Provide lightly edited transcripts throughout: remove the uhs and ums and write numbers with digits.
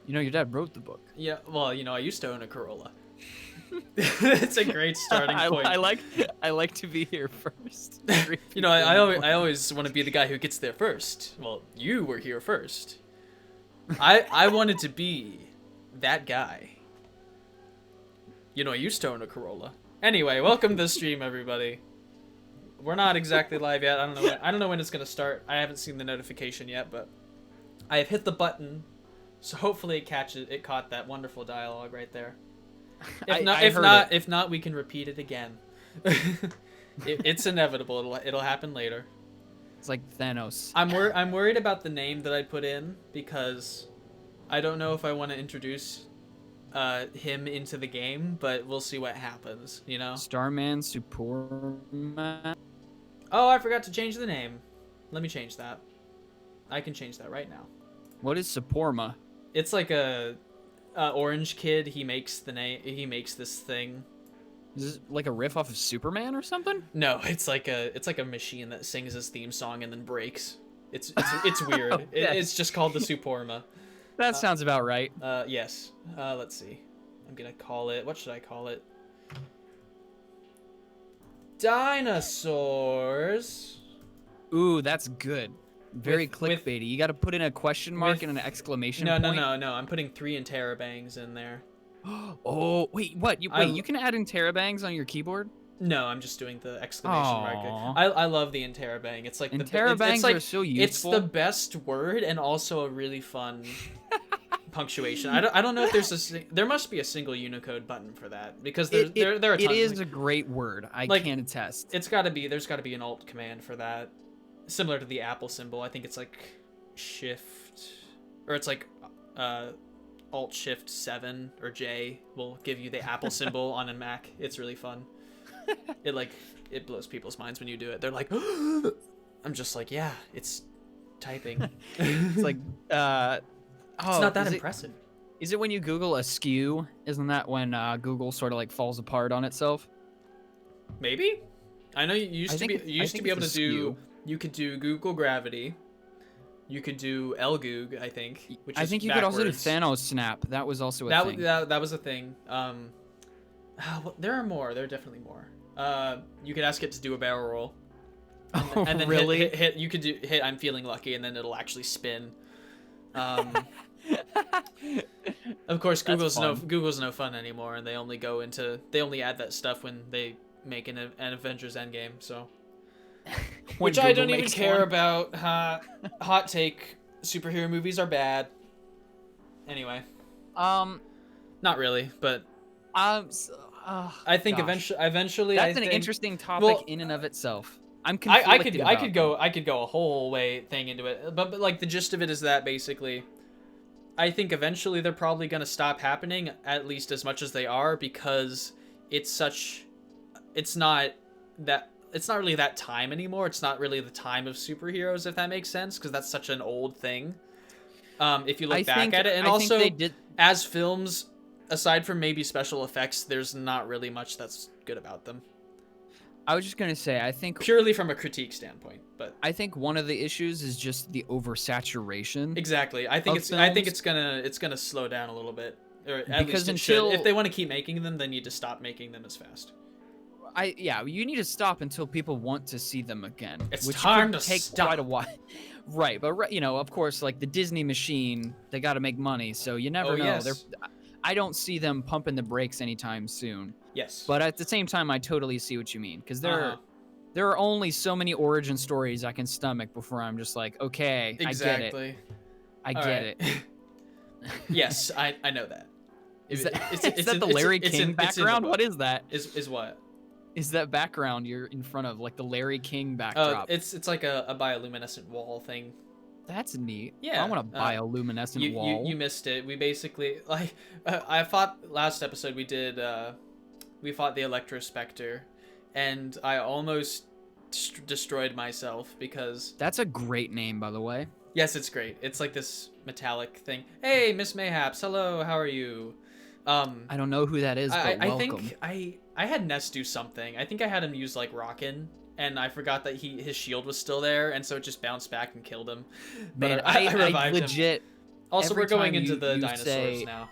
You know, your dad wrote the book. Yeah, well, I used to own a Corolla. It's a great starting point. I like to be here first. I always want to be the guy who gets there first. Well, you were here first. I wanted to be that guy. I used to own a Corolla. Anyway, welcome to the stream, everybody. We're not exactly live yet. I don't know when it's gonna start. I haven't seen the notification yet, but I have hit the button, so hopefully it caught that wonderful dialogue right there. If not, we can repeat it again. It's inevitable. It'll happen later. It's like Thanos. I'm worried about the name that I put in because I don't know if I want to introduce him into the game, but we'll see what happens. Starman Superman. Oh, I forgot to change the name. Let me change that. I can change that right now. What is Saporma? It's like a orange kid. He makes this thing. Is it like a riff off of Superman or something? No, it's like a machine that sings his theme song and then breaks. It's weird. Okay. It's just called the Suporma. That sounds about right. Yes. Let's see. I'm gonna call it. What should I call it? Dinosaurs. Ooh, that's good. Very clickbaity. You got to put in a question mark and an exclamation point. No. I'm putting 3 interrobangs in there. Oh, wait, what? You can add interrobangs on your keyboard? No, I'm just doing the exclamation mark. I love the interrobang. It's like interrobangs are so useful. It's the best word and also a really fun punctuation. I don't know if there must be a single Unicode button for that because there are tons. It is a great word. I can attest. There's got to be an alt command for that, similar to the Apple symbol. I think it's like Shift, or it's like Alt Shift 7 or J will give you the Apple symbol on a Mac. It's really fun. It blows people's minds when you do it. They're like, I'm just like, yeah, it's typing. It's like, it's not that impressive. Is it when you Google askew? Isn't that when Google sort of like falls apart on itself? Maybe. I know you used to be able to do. You could do Google Gravity. You could do LGoog, I think. I think you could also do Thanos Snap. That was also a thing. That was a thing. There are more. There are definitely more. You could ask it to do a barrel roll. And then really? hit. You could hit I'm feeling lucky, and then it'll actually spin. Of course, Google's no fun anymore, and they only add that stuff when they make an Avengers Endgame. So, which I don't even care about. Hot take: superhero movies are bad. Anyway, not really, but I think eventually that's an interesting topic in and of itself. I'm conflicted I could go a whole thing into it, but like the gist of it is that basically, I think eventually they're probably gonna stop happening, at least as much as they are, because it's not really that time anymore. It's not really the time of superheroes, if that makes sense, because that's such an old thing. If you look back at it, and also as films, aside from maybe special effects, there's not really much that's good about them. I was just gonna say, I think purely from a critique standpoint, but I think one of the issues is just the oversaturation. Exactly. I think it's gonna slow down a little bit, or at least it should. If they want to keep making them, they need to stop making them as fast. You need to stop until people want to see them again. It's which time to take stop. Quite a while. Right, but of course, like the Disney machine, they got to make money, so you never know. Yes. I don't see them pumping the brakes anytime soon. Yes. But at the same time, I totally see what you mean, because there are only so many origin stories I can stomach before I'm just like, okay, exactly. I get it. Yes, I know that. Is that the Larry King background? What is that? Is what? Is that background you're in front of, like the Larry King backdrop? It's like a bioluminescent wall thing. That's neat. Yeah. I want a bioluminescent wall. You missed it. We basically I fought last episode. We fought the Electrospectre, and I almost destroyed myself because that's a great name, by the way. Yes, it's great. It's like this metallic thing. Hey, Miss Mayhaps. Hello. How are you? I don't know who that is, but welcome. I think I had Ness do something. I think I had him use like Rockin', and I forgot that his shield was still there, and so it just bounced back and killed him. Man, but I revived legit. him. Also, every we're going time into you- the you dinosaurs say- now.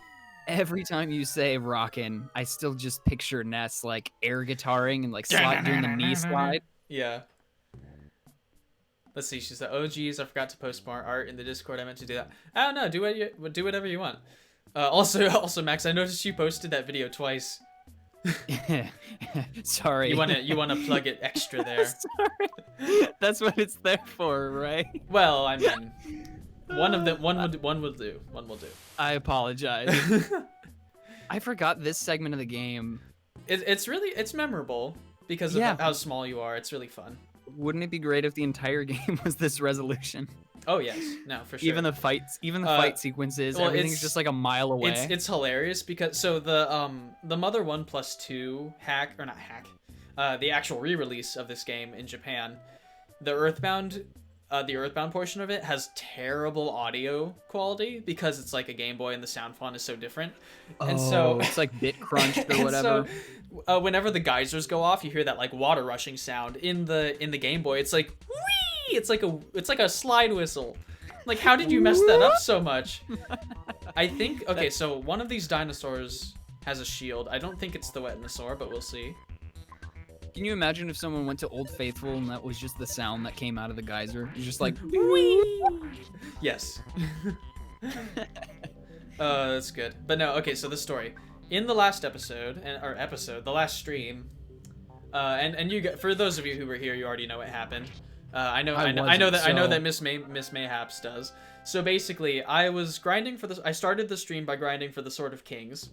Every time you say rockin', I still just picture Ness like air guitaring and like doing the knee slide. Yeah. Let's see. She said, "Oh geez, I forgot to post more art in the Discord. I meant to do that. I don't know. Do whatever you want." Also, Max, I noticed you posted that video twice. Sorry. You wanna plug it extra there. Sorry. That's what it's there for, right? Well, I mean, one will do. One will do. I apologize. I forgot this segment of the game. It's memorable because of how small you are. It's really fun. Wouldn't it be great if the entire game was this resolution? Oh yes, no, for sure. Even the fight sequences, everything's just like a mile away. It's hilarious because the Mother 1+2 hack, or not hack, the actual re-release of this game in Japan, the EarthBound portion of it has terrible audio quality because it's like a Game Boy and the sound font is so different. And so it's like bit crunched or whatever. So, whenever the geysers go off, you hear that like water rushing sound in the Game Boy. It's like whee! It's like a slide whistle. Like, how did you mess that up so much? I think so one of these dinosaurs has a shield. I don't think it's the Wetnosaur, but we'll see. Can you imagine if someone went to Old Faithful and that was just the sound that came out of the geyser? You're just like, whee! Yes. That's good. But no, okay, so the story. In the last the last stream, and you for those of you who were here, you already know what happened. I know that Miss Mayhaps does. So basically, I started the stream by grinding for the Sword of Kings,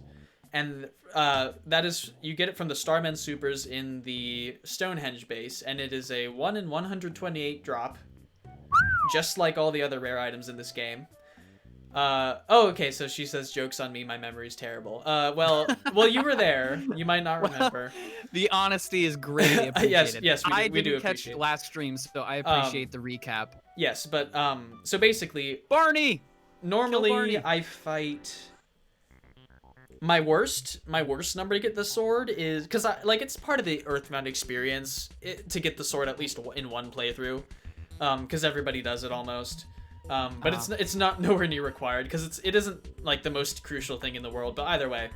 and that is, you get it from the Starmen Supers in the Stonehenge base, and it is a 1 in 128 drop, just like all the other rare items in this game. Okay, so she says, "Joke's on me, my memory's terrible." Well, you were there. You might not remember. The honesty is greatly appreciated. yes, we do. I we do didn't catch appreciate it. last stream, so I appreciate the recap. Yes, but so basically, Barney. normally Kill Barney. I fight. My worst number to get the sword is because it's part of the EarthBound experience to get the sword at least in one playthrough, because everybody does it almost. But it's not nowhere near required because it isn't like the most crucial thing in the world. But either way,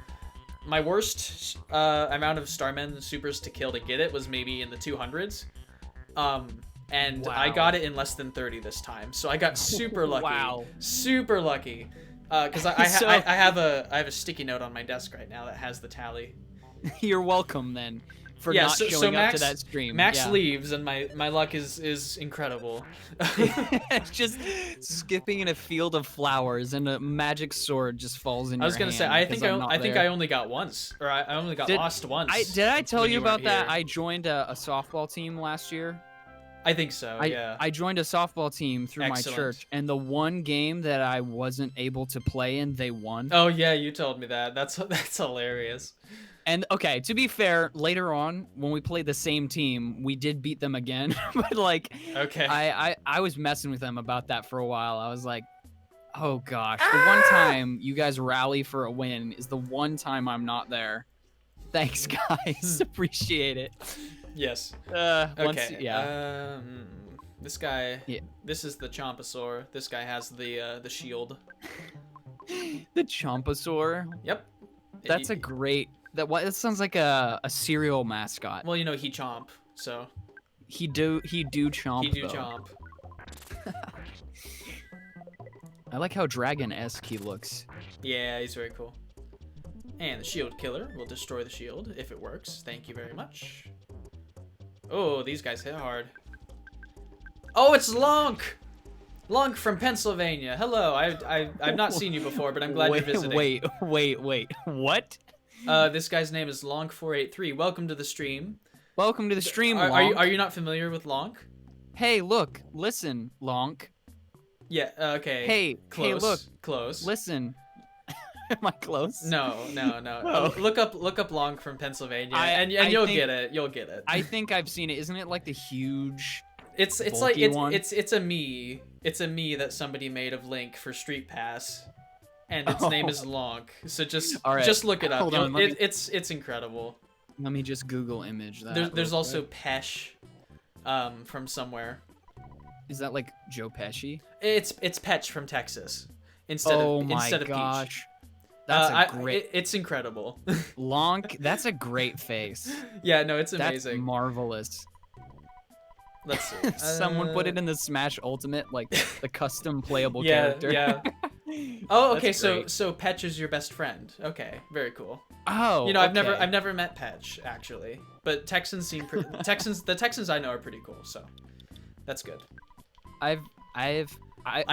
my worst amount of Starmen Supers to kill to get it was maybe in the 200s. And wow. I got it in less than 30 this time, so I got super lucky. Wow. Super lucky. Because I have a sticky note on my desk right now that has the tally. You're welcome then for not showing up to that stream. Max leaves and my luck is incredible. It's just skipping in a field of flowers and a magic sword just falls in your hand. I was gonna say I think I only got once, or I only got lost once. Did I tell you about that? Here. I joined a softball team last year. I think so, yeah. I joined a softball team through my church, and the one game that I wasn't able to play in, they won. Oh yeah, you told me that. That's hilarious. And okay, to be fair, later on when we played the same team, we did beat them again. But like, okay, I was messing with them about that for a while. I was like, oh gosh, the one time you guys rally for a win is the one time I'm not there. Thanks, guys. Appreciate it. Yes. Okay. This guy. Yeah. This is the Chompasaur. This guy has the shield. The Chompasaur. Yep. That's a great. That sounds like a cereal mascot. Well, he chomp. So. He do chomp. He do though. chomp. I like how dragon-esque he looks. Yeah, he's very cool. And the shield killer will destroy the shield if it works. Thank you very much. Oh, these guys hit hard. Oh, it's Lonk! Lonk from Pennsylvania. Hello, I've not seen you before, but I'm glad you're visiting. Wait. What? This guy's name is Lonk483. Welcome to the stream. Welcome to the stream, Lonk. Are you not familiar with Lonk? Hey, look. Listen, Lonk. Yeah, okay. Hey, close. Hey, look. Close. Listen. Am I close? No. Oh. Look up Lonk from Pennsylvania, and you'll get it. You'll get it. I think I've seen it. Isn't it like the huge? It's like it's a me. It's a me that somebody made of Link for Street Pass, and its name is Lonk. So just look it up. Hold on, it's incredible. Let me just Google image that. There's also Pesh, from somewhere. Is that like Joe Pesci? It's Petch from Texas. Oh my instead of Peach. gosh. That's a great It's incredible. Lonk. That's a great face. Yeah, no, it's That's amazing. marvelous. Let's see. Someone put it in the Smash Ultimate, like the custom playable Yeah, character. yeah. Oh, okay. That's So great. Petch is your best friend. Okay, very cool. Oh, You know, I've okay. never met Petch actually, but Texans seem the Texans I know are pretty cool. So that's good. I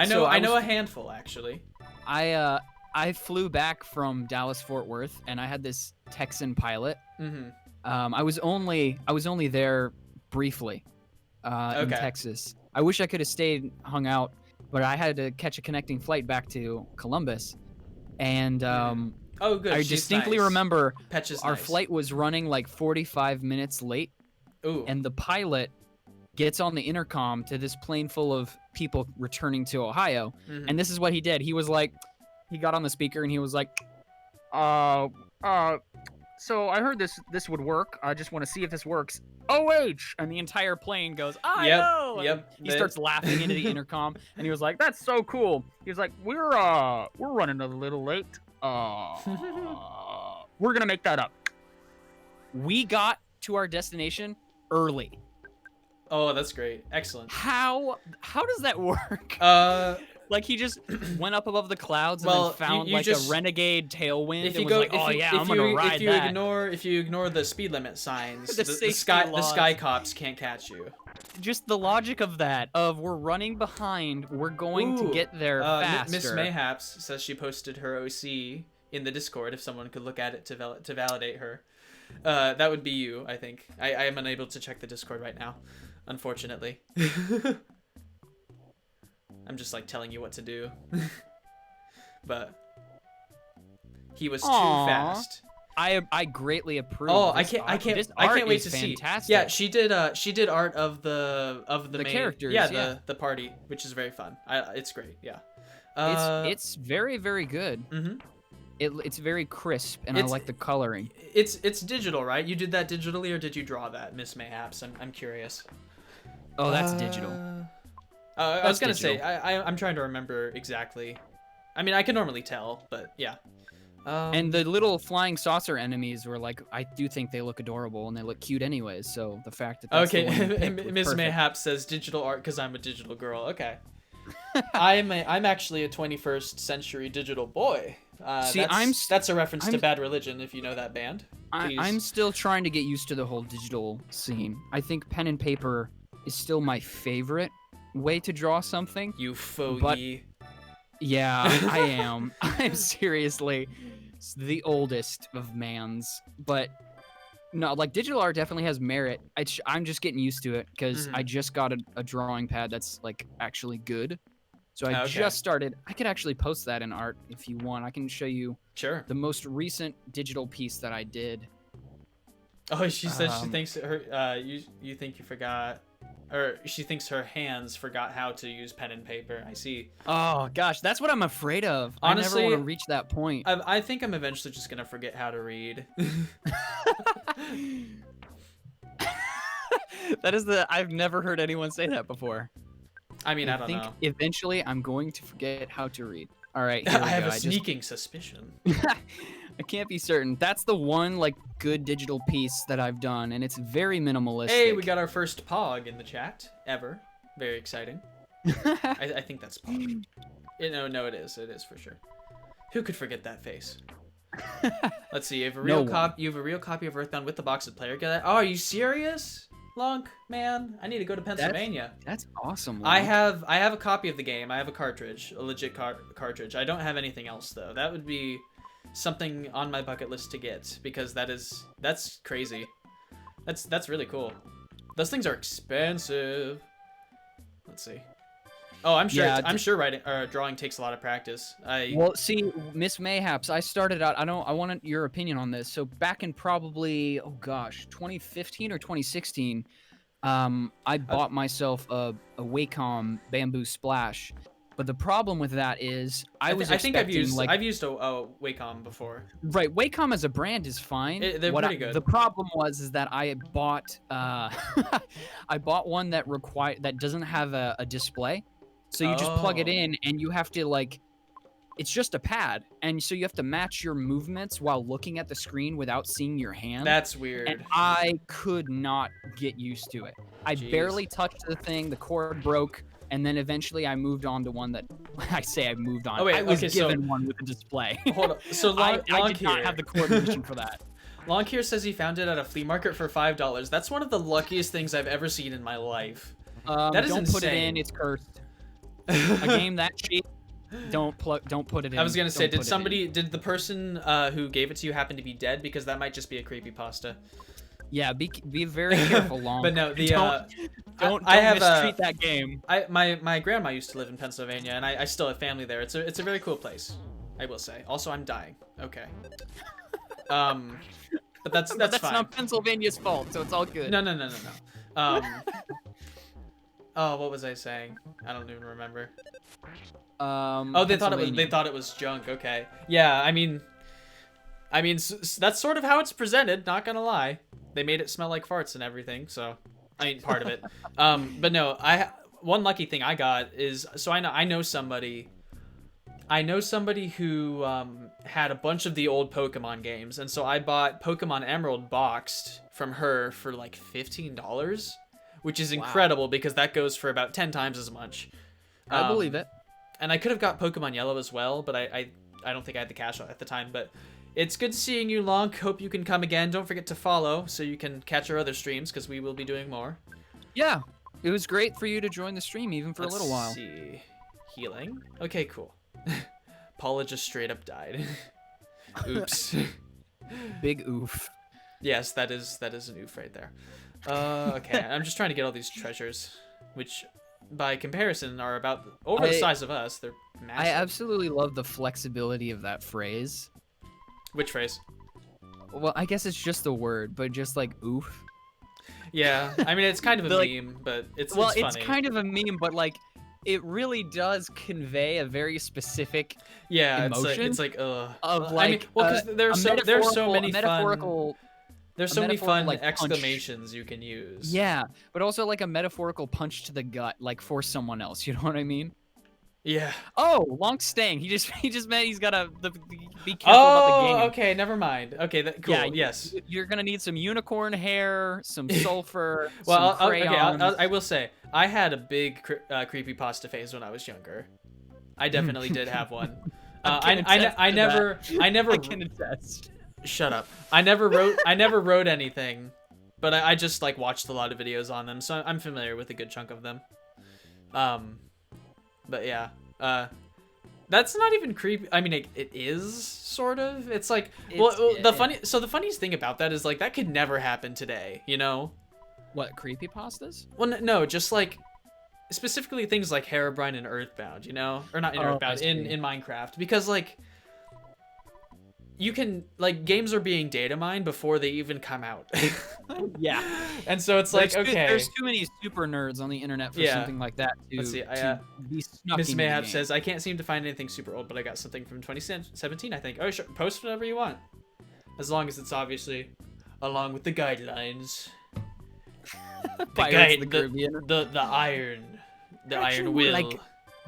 know was- a handful actually. I flew back from Dallas Fort Worth and I had this Texan pilot. Mm-hmm. I was only there briefly in Okay. Texas. I wish I could have stayed, hung out, but I had to catch a connecting flight back to Columbus. And Oh, good. I She's distinctly nice. remember Petch is our nice. flight was running like 45 minutes late, Ooh. and the pilot gets on the intercom to this plane full of people returning to Ohio. Mhm. And this is what he did. He was like, he got on the speaker and he was like, so I heard this would work. I just want to see if this works. OH! And the entire plane goes, I Yep, know! And yep. he starts laughing into the intercom and he was like, that's so cool. He was like, we're running a little late. We're gonna make that up. We got to our destination early. Oh, that's great. Excellent. How does that work? Like he just went up above the clouds and Well, then found you like just- a renegade tailwind if and you was go, like, if oh you, yeah, if I'm you, gonna ride if you that. ignore the speed limit signs, The the safety sky laws. cops can't catch you. Just the logic of that, of we're running behind, we're going to Ooh, get there faster. Miss Mayhaps says she posted her OC in the Discord. If someone could look at it to validate her, that would be you. I think I am unable to check the Discord right now, unfortunately. I'm just like telling you what to do. But he was too Aw. fast. I greatly approve. Oh, this art. I This can't art wait is to fantastic. see. Yeah, she did art of the main, characters, Yeah, yeah. the party, which is very fun. It's great. Yeah. It's very, very good. Mm-hmm. It's very crisp and I It's- like the coloring. It's digital, right? You did that digitally, or did you draw that, Miss Mayhaps? I'm curious. Oh, that's digital. I was gonna digital. say I'm trying to remember exactly. I mean, I can normally tell, but yeah. And the little flying saucer enemies were like, I do think they look adorable and they look cute anyways. So the fact that that's the one you picked was Miss perfect. Mayhaps says digital art because I'm a digital girl. Okay. I'm actually a 21st century digital boy. See, that's a reference to I'm- Bad Religion, if you know that band. Please. I'm still trying to get used to the whole digital scene. I think pen and paper is still my favorite way to draw something. You fogey. Yeah, I am. I'm seriously the oldest of mans. But no, like digital art definitely has merit. I'm just getting used to it because I just got a drawing pad that's like actually good. So I Okay. just started. I could actually post that in art if you want. I can show you Sure. the most recent digital piece that I did. Oh, she says she Um, thinks her you think you forgot, or she thinks her hands forgot how to use pen and paper. I see. Oh gosh, that's what I'm afraid of. Honestly, I never want to reach that point. I think I'm eventually just gonna forget how to read. That is I've never heard anyone say that before. I mean, I I don't think know. eventually I'm going to forget how to read. All right, here we I have go. a sneaking suspicion. I can't be certain. That's the one like good digital piece that I've done, and it's very minimalistic. Hey, we got our first Pog in the chat ever. Very exciting. I think that's Pog. No, it is. It is for sure. Who could forget that face? Let's see. You have a real copy. You have a real copy of EarthBound with the box of player guide. Oh, are you serious, Lunk? Man, I need to go to Pennsylvania. That's awesome. I Link. have a copy of the game. I have a cartridge, a legit cartridge. I don't have anything else though. That would be something on my bucket list to get because that's crazy. That's really cool. Those things are expensive. Let's see. Oh, I'm sure. Yeah, I'm sure writing or drawing takes a lot of practice. Well, see, Miss Mayhaps, I started out. I wanted your opinion on this. So back in probably 2015 or 2016, I bought myself a Wacom Bamboo Splash. But the problem with that is I think I've used a Wacom before. Right, Wacom as a brand is fine. They're pretty good. The problem is that I bought I bought one that doesn't have a display. So you just plug it in and you have to like it's just a pad, and so you have to match your movements while looking at the screen without seeing your hand. That's And weird. I could not get used to it. I Jeez. barely touched the thing, the cord broke, and then eventually I moved on to one that I say I moved on. Oh, wait, I was okay, so- given one with a display. Hold on. So I Long did not have the coordination for that. Longkeer says he found it at a flea market for $5. That's one of the luckiest things I've ever seen in my life. That is Don't put it insane. in; it's cursed. A game that cheap, don't put it in. I was gonna say, Don't put it in. did the person who gave it to you happen to be dead? Because that might just be a creepypasta. Yeah, be very careful, Long. But no, the don't I have mistreat that game. my grandma used to live in Pennsylvania, and I still have family there. It's a very cool place, I will say. Also, I'm dying. Okay. But that's That's fine. not Pennsylvania's fault, so it's all good. No. Oh, what was I saying? I don't even remember. Oh, they thought it was junk. Okay. Yeah, I mean, that's sort of how it's presented. Not gonna lie, they made it smell like farts and everything. So, I mean, part of it. But no, one lucky thing I got is I know somebody who had a bunch of the old Pokemon games, and so I bought Pokemon Emerald boxed from her for like $15, which is incredible because that goes for about 10 times as much. I believe it. And I could have got Pokemon Yellow as well, but I don't think I had the cash at the time. But it's good seeing you, Long. Hope you can come again. Don't forget to follow so you can catch our other streams because we will be doing more. Yeah, it was great for you to join the stream even for a little while. Let's see. Healing? Okay, cool. Paula just straight up died. Oops. Big oof. Yes, that is an oof right there. Okay, I'm just trying to get all these treasures, which by comparison are about over the size of us. They're massive. I absolutely love the flexibility of that phrase. Which phrase? Well, I guess it's just a word, but just like oof. Yeah, I mean it's kind of a meme, but it's funny. It's kind of a meme, but like it really does convey a very specific emotion. It's like of I like mean, well, because there's so many metaphorical. There's so many fun like, exclamations you can use. Yeah, but also like a metaphorical punch to the gut, like for someone else. You know what I mean? Yeah. Oh, Long's staying. He just meant he's gotta be careful about the game. Okay, never mind. Okay, cool. Yeah, yes. You're gonna need some unicorn hair, some sulfur, well, some crayons. I will say I had a big creepypasta phase when I was younger. I definitely did have one. I never I can attest. Shut up. I never wrote anything, but I just like watched a lot of videos on them, so I'm familiar with a good chunk of them. But yeah, that's not even creepy. I mean, it is sort of. It's like, the funniest thing about that is like that could never happen today. You know? What, creepypastas? Well, no, just like specifically things like Herobrine and EarthBound. You know, or not in EarthBound, in Minecraft, because like. You can, like, games are being data mined before they even come out. Yeah. And so it's like, okay. There's too many super nerds on the internet for something like that to, Let's see, be snuck Miss into Mayhap the game. says, I can't seem to find anything super old, but I got something from 2017, I think. Oh, sure. Post whatever you want. As long as it's obviously along with the guidelines. The iron will. Like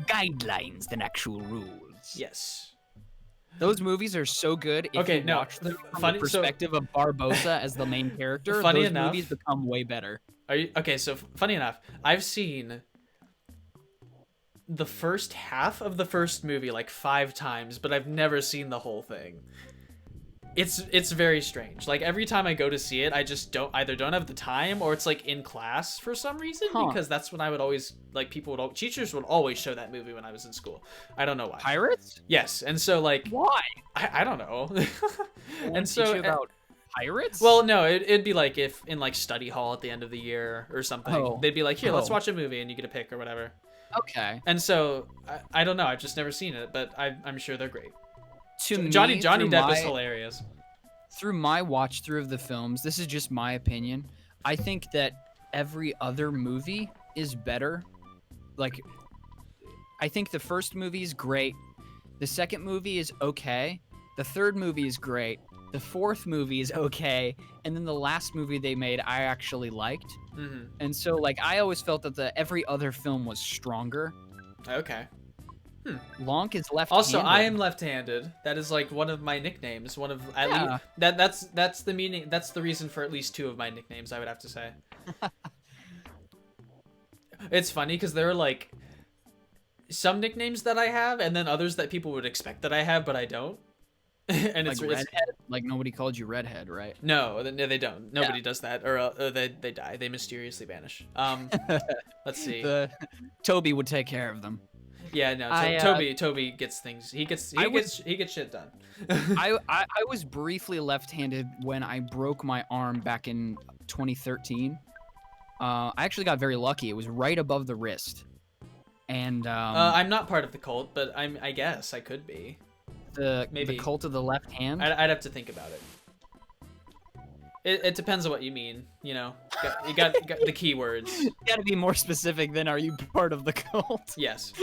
guidelines than actual rules. Yes. Those movies are so good if you watch them from the perspective of Barbosa as the main character. Those movies become way better. So funny enough, I've seen the first half of the first movie like 5 times, but I've never seen the whole thing. It's very strange. Like every time I go to see it, I just don't have the time, or it's like in class for some reason, because that's when I would always like teachers would always show that movie when I was in school. I don't know why. Pirates? Yes, and so like why? I don't know. And so teach you about pirates? Well, no, it'd be like if in like study hall at the end of the year or something, they'd be like, here, let's watch a movie, and you get a pick or whatever. Okay. And so I don't know. I've just never seen it, but I'm sure they're great. Johnny Depp is hilarious. Through my watch through of the films, this is just my opinion. I think that every other movie is better. Like, I think the first movie is great. The second movie is okay. The third movie is great. The fourth movie is okay. And then the last movie they made, I actually liked. Mm-hmm. And so, like, I always felt that every other film was stronger. Okay. Lonk is left-handed. Also, I am left-handed. That is like one of my nicknames. One of at least that's the meaning. That's the reason for at least 2 of my nicknames, I would have to say. It's funny because there are like some nicknames that I have, and then others that people would expect that I have, but I don't. And like redhead. Like nobody called you redhead, right? No, they don't. Nobody does that, or they die. They mysteriously vanish. Let's see. Toby would take care of them. Yeah, no. Toby gets things. He gets shit done. I was briefly left-handed when I broke my arm back in 2013. I actually got very lucky. It was right above the wrist. And I'm not part of the cult, but I guess I could be. The cult of the left hand. I'd have to think about it. It depends on what you mean. You know, you got the keywords. You got to be more specific than are you part of the cult? Yes.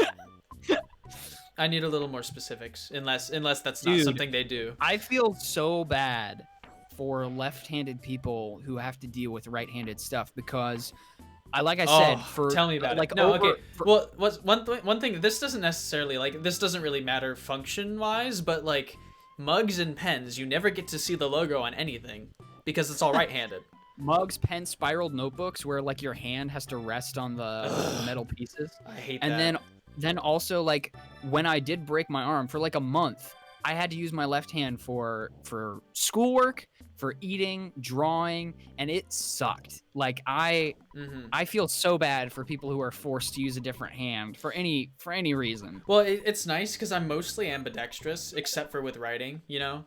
I need a little more specifics, unless that's not something they do. I feel so bad for left-handed people who have to deal with right-handed stuff because, like I said, tell me about it. No, okay. Well, one thing. This doesn't necessarily this doesn't really matter function-wise, but like mugs and pens, you never get to see the logo on anything because it's all right-handed. Mugs, pens, spiraled notebooks, where like your hand has to rest on the metal pieces. I hate that. And then also like when I did break my arm for like a month, I had to use my left hand for schoolwork, for eating, drawing, and it sucked. Like I feel so bad for people who are forced to use a different hand for any reason. Well, it's nice because I'm mostly ambidextrous, except for with writing, you know.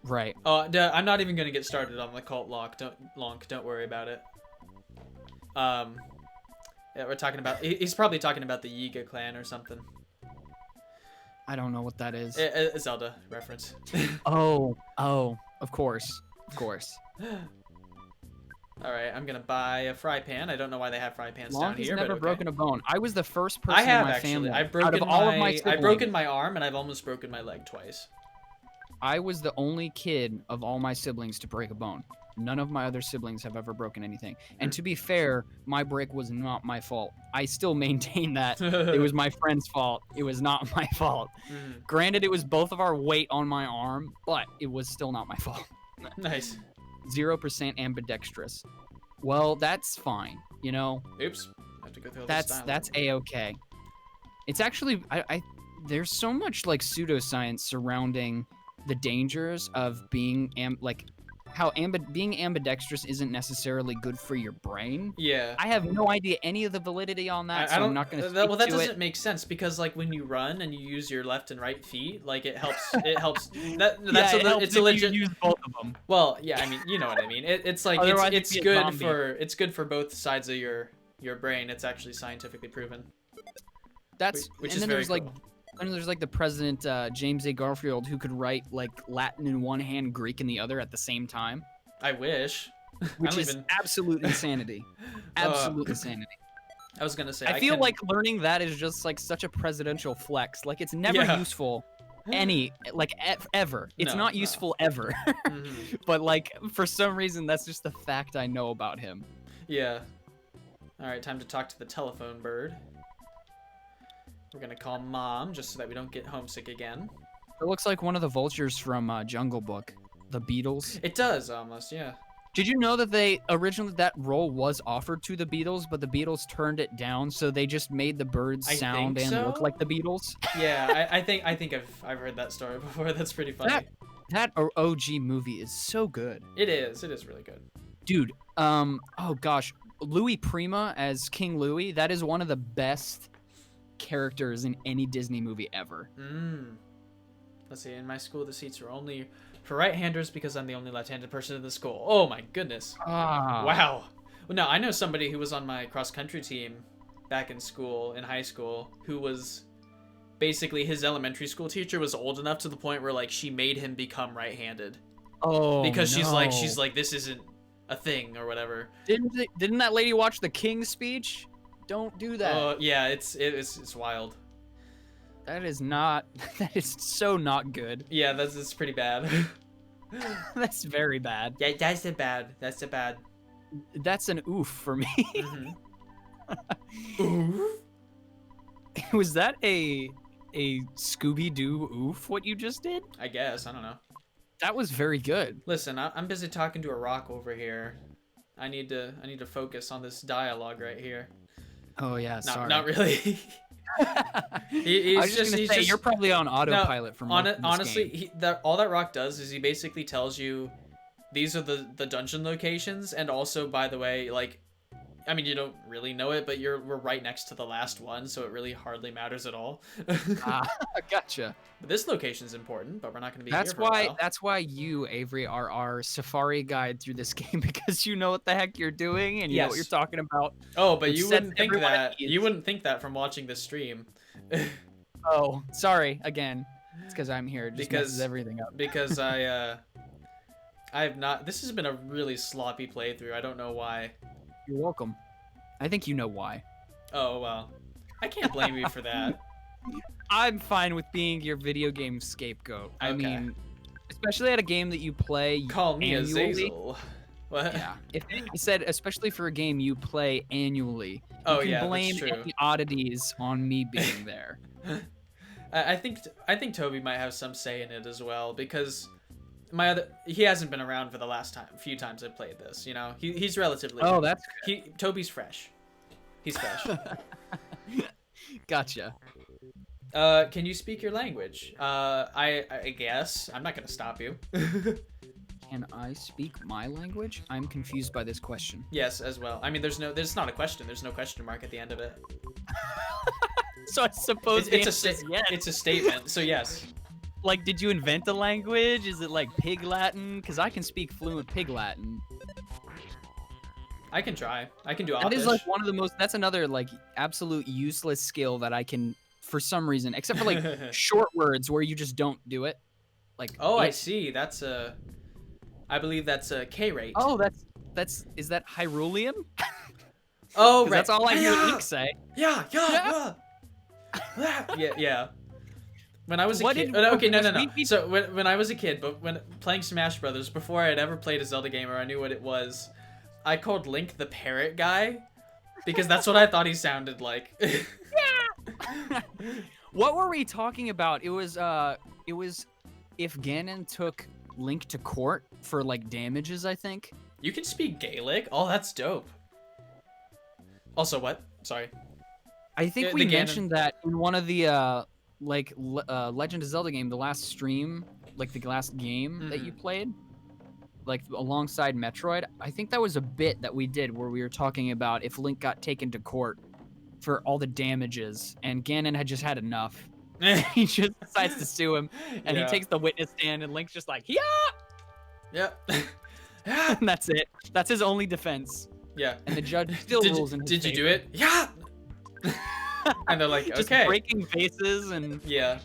Right. Oh, I'm not even gonna get started on the cult Lonk. Don't worry about it. Yeah, we're talking about. He's probably talking about the Yiga clan or something. I don't know what that is. A Zelda reference. Oh, of course. All right, I'm gonna buy a fry pan. I don't know why they have fry pans down here. Lonk has never broken a bone. I was the first person I have in my actually. family. I've broken I've broken my arm and I've almost broken my leg twice. I was the only kid of all my siblings to break a bone. None of my other siblings have ever broken anything. And to be fair, my break was not my fault. I still maintain that it was my friend's fault. It was not my fault. Granted, it was both of our weight on my arm, but it was still not my fault. Nice. 0% ambidextrous. Well, that's fine, you know? Oops. I have to go through all this that's a-okay. It's actually, there's so much like pseudoscience surrounding the dangers of being being ambidextrous isn't necessarily good for your brain. Yeah. I have no idea any of the validity on that, so I'm not going to speak well, that to doesn't it. make sense because like when you run and you use your left and right feet, like it helps. It helps. It's a legit. You use both of them. Well, yeah. I mean, you know what I mean. It's like it's good for both sides of your brain. It's actually scientifically proven. Which is very cool. And there's like the president, James A. Garfield, who could write like Latin in one hand, Greek in the other at the same time. I wish. Which is absolute insanity. Absolute insanity. I was gonna say. I feel like learning that is just like such a presidential flex. Like it's never useful, ever. It's not useful ever. But like for some reason, that's just the fact I know about him. Yeah. All right, time to talk to the telephone bird. We're gonna call Mom just so that we don't get homesick again. It looks like one of the vultures from Jungle Book, the Beatles. It does almost, yeah. Did you know that they originally that role was offered to the Beatles, but the Beatles turned it down, so they just made the birds sound and look like the Beatles? Yeah, I think I've heard that story before. That's pretty funny. That OG movie is so good. It is really good. Dude, oh gosh, Louis Prima as King Louis, that is one of the best characters in any Disney movie ever. Let's see, in my school the seats are only for right-handers because I'm the only left-handed person in the school. Oh my goodness. Wow. Well, no, I know somebody who was on my cross-country team back in high school, who was basically his elementary school teacher was old enough to the point where like she made him become right-handed. Oh, because she's like this isn't a thing or whatever. Didn't that lady watch the King's Speech? Don't do that. Oh, yeah, it's wild. That is so not good. Yeah, it's pretty bad. That's very bad. Yeah, that's a bad. That's an oof for me. Oof? Was that a a Scooby-Doo oof what you just did? I guess. I don't know. That was very good. Listen, I'm busy talking to a rock over here. I need to focus on this dialogue right here. Oh yeah, sorry. Not really. I was just gonna say, you're probably on autopilot from honestly, all that rock does is he basically tells you these are the dungeon locations, and also, by the way, like, I mean, you don't really know it, but we're right next to the last one, so it really hardly matters at all. Gotcha. But this location's important, but we're not going to be That's here for a while. That's why you, Avery, are our safari guide through this game, because you know what the heck you're doing and you know what you're talking about. Oh, but you wouldn't think that. You wouldn't think that from watching this stream. Oh, sorry. Again, it's because I'm here. It just messes everything up. Because I have not. This has been a really sloppy playthrough. I don't know why. You're welcome. I think you know why. Oh, well. I can't blame you for that. I'm fine with being your video game scapegoat. I mean, especially at a game that you play Call me annually. Azazel. What? Yeah. If I said, especially for a game you play annually, you can blame any oddities on me being there. I think Toby might have some say in it as well, because he hasn't been around for the last few times I've played this, you know. He's relatively that's Toby's fresh. He's fresh. Gotcha. Can you speak your language? I guess. I'm not gonna stop you. Can I speak my language? I'm confused by this question. Yes, as well. I mean, there's not a question. There's no question mark at the end of it. So I suppose it's a statement. So yes. Like, did you invent a language? Is it like Pig Latin? Because I can speak fluent Pig Latin. I can try. I can do Offish. That is like one of the most. That's another like absolute useless skill that I can, for some reason, except for like short words where you just don't do it. Like. Oh, I see. That's a. I believe that's a K rate. Oh, is that Hyrulean? Oh, right. That's all I hear Link say. Yeah. Yeah. When I was a kid, no. So when I was a kid, but when playing Smash Brothers, before I had ever played a Zelda game or I knew what it was, I called Link the parrot guy, because that's what I thought he sounded like. Yeah. What were we talking about? It was if Ganon took Link to court for like damages, I think. You can speak Gaelic? Oh, that's dope. Also, what? Sorry. I think we mentioned that in one of the Legend of Zelda game, the last stream, like the last game that you played, like alongside Metroid. I think that was a bit that we did where we were talking about if Link got taken to court for all the damages and Ganon had just had enough. He just decides to sue him, and he takes the witness stand, and Link's just like, yeah! Yep. And that's it. That's his only defense. Yeah. And the judge still rules in his favor. Did you do it? Yeah! And they're like, okay. Just breaking faces and... Yeah.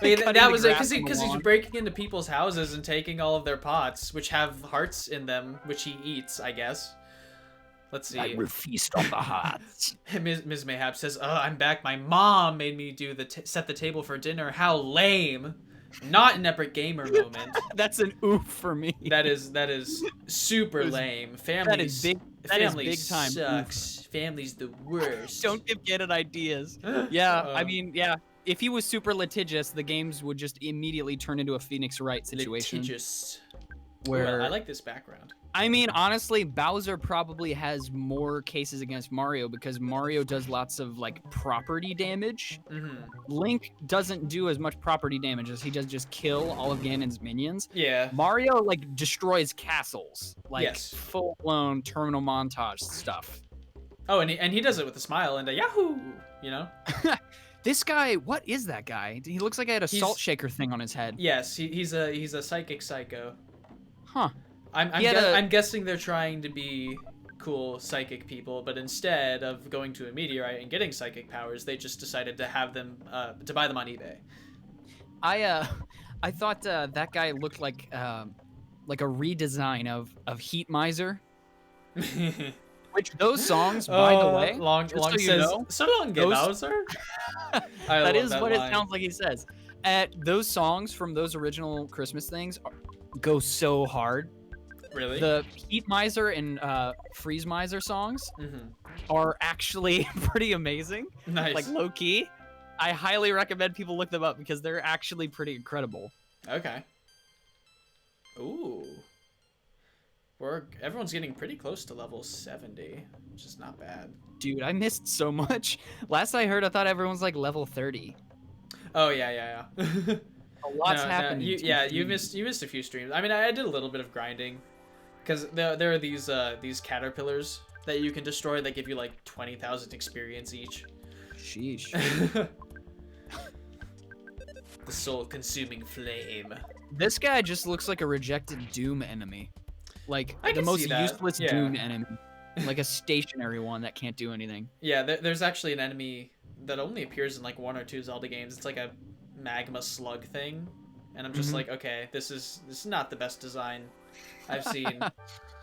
But that was it, because he's breaking into people's houses and taking all of their pots, which have hearts in them, which he eats, I guess. Let's see. I will feast on the hearts. Ms. Mayhap says, "Oh, I'm back. My mom made me do set the table for dinner. How lame." Not an epic gamer moment. That's an oof for me. That is super lame. Family is big time. Sucks. Family's the worst. Don't give Ganon ideas. Yeah, I mean, yeah. If he was super litigious, the games would just immediately turn into a Phoenix Wright situation. Litigious. Where I like this background. I mean, honestly, Bowser probably has more cases against Mario because Mario does lots of like property damage. Link doesn't do as much property damage as he does just kill all of Ganon's minions. Yeah. Mario like destroys castles, like full-blown terminal montage stuff. Oh, and he does it with a smile and a yahoo, you know. This guy, what is that guy? He looks like he had a salt shaker thing on his head. Yes, he's a psychic psycho. Huh. I'm guessing they're trying to be cool psychic people, but instead of going to a meteorite and getting psychic powers, they just decided to have them to buy them on eBay. I thought that guy looked like a redesign of Heat Miser. Which those songs, by the way, long so says, "So long, Bowser." That is what it sounds like he says. Those songs from those original Christmas things go so hard. Really? The Heat Miser and Freeze Miser songs are actually pretty amazing. Nice. Like low key. I highly recommend people look them up because they're actually pretty incredible. Okay. Ooh. Everyone's getting pretty close to level 70, which is not bad. Dude, I missed so much. Last I heard, I thought everyone's like level 30. Oh yeah. A lot's happened. You missed a few streams. I mean, I did a little bit of grinding, because there are these caterpillars that you can destroy that give you like 20,000 experience each. Sheesh. The soul-consuming flame. This guy just looks like a rejected Doom enemy. Like the most useless Doom enemy. Like a stationary one that can't do anything. Yeah, there's actually an enemy that only appears in like 1 or 2 Zelda games. It's like a magma slug thing, and I'm just like, okay, this is not the best design I've seen.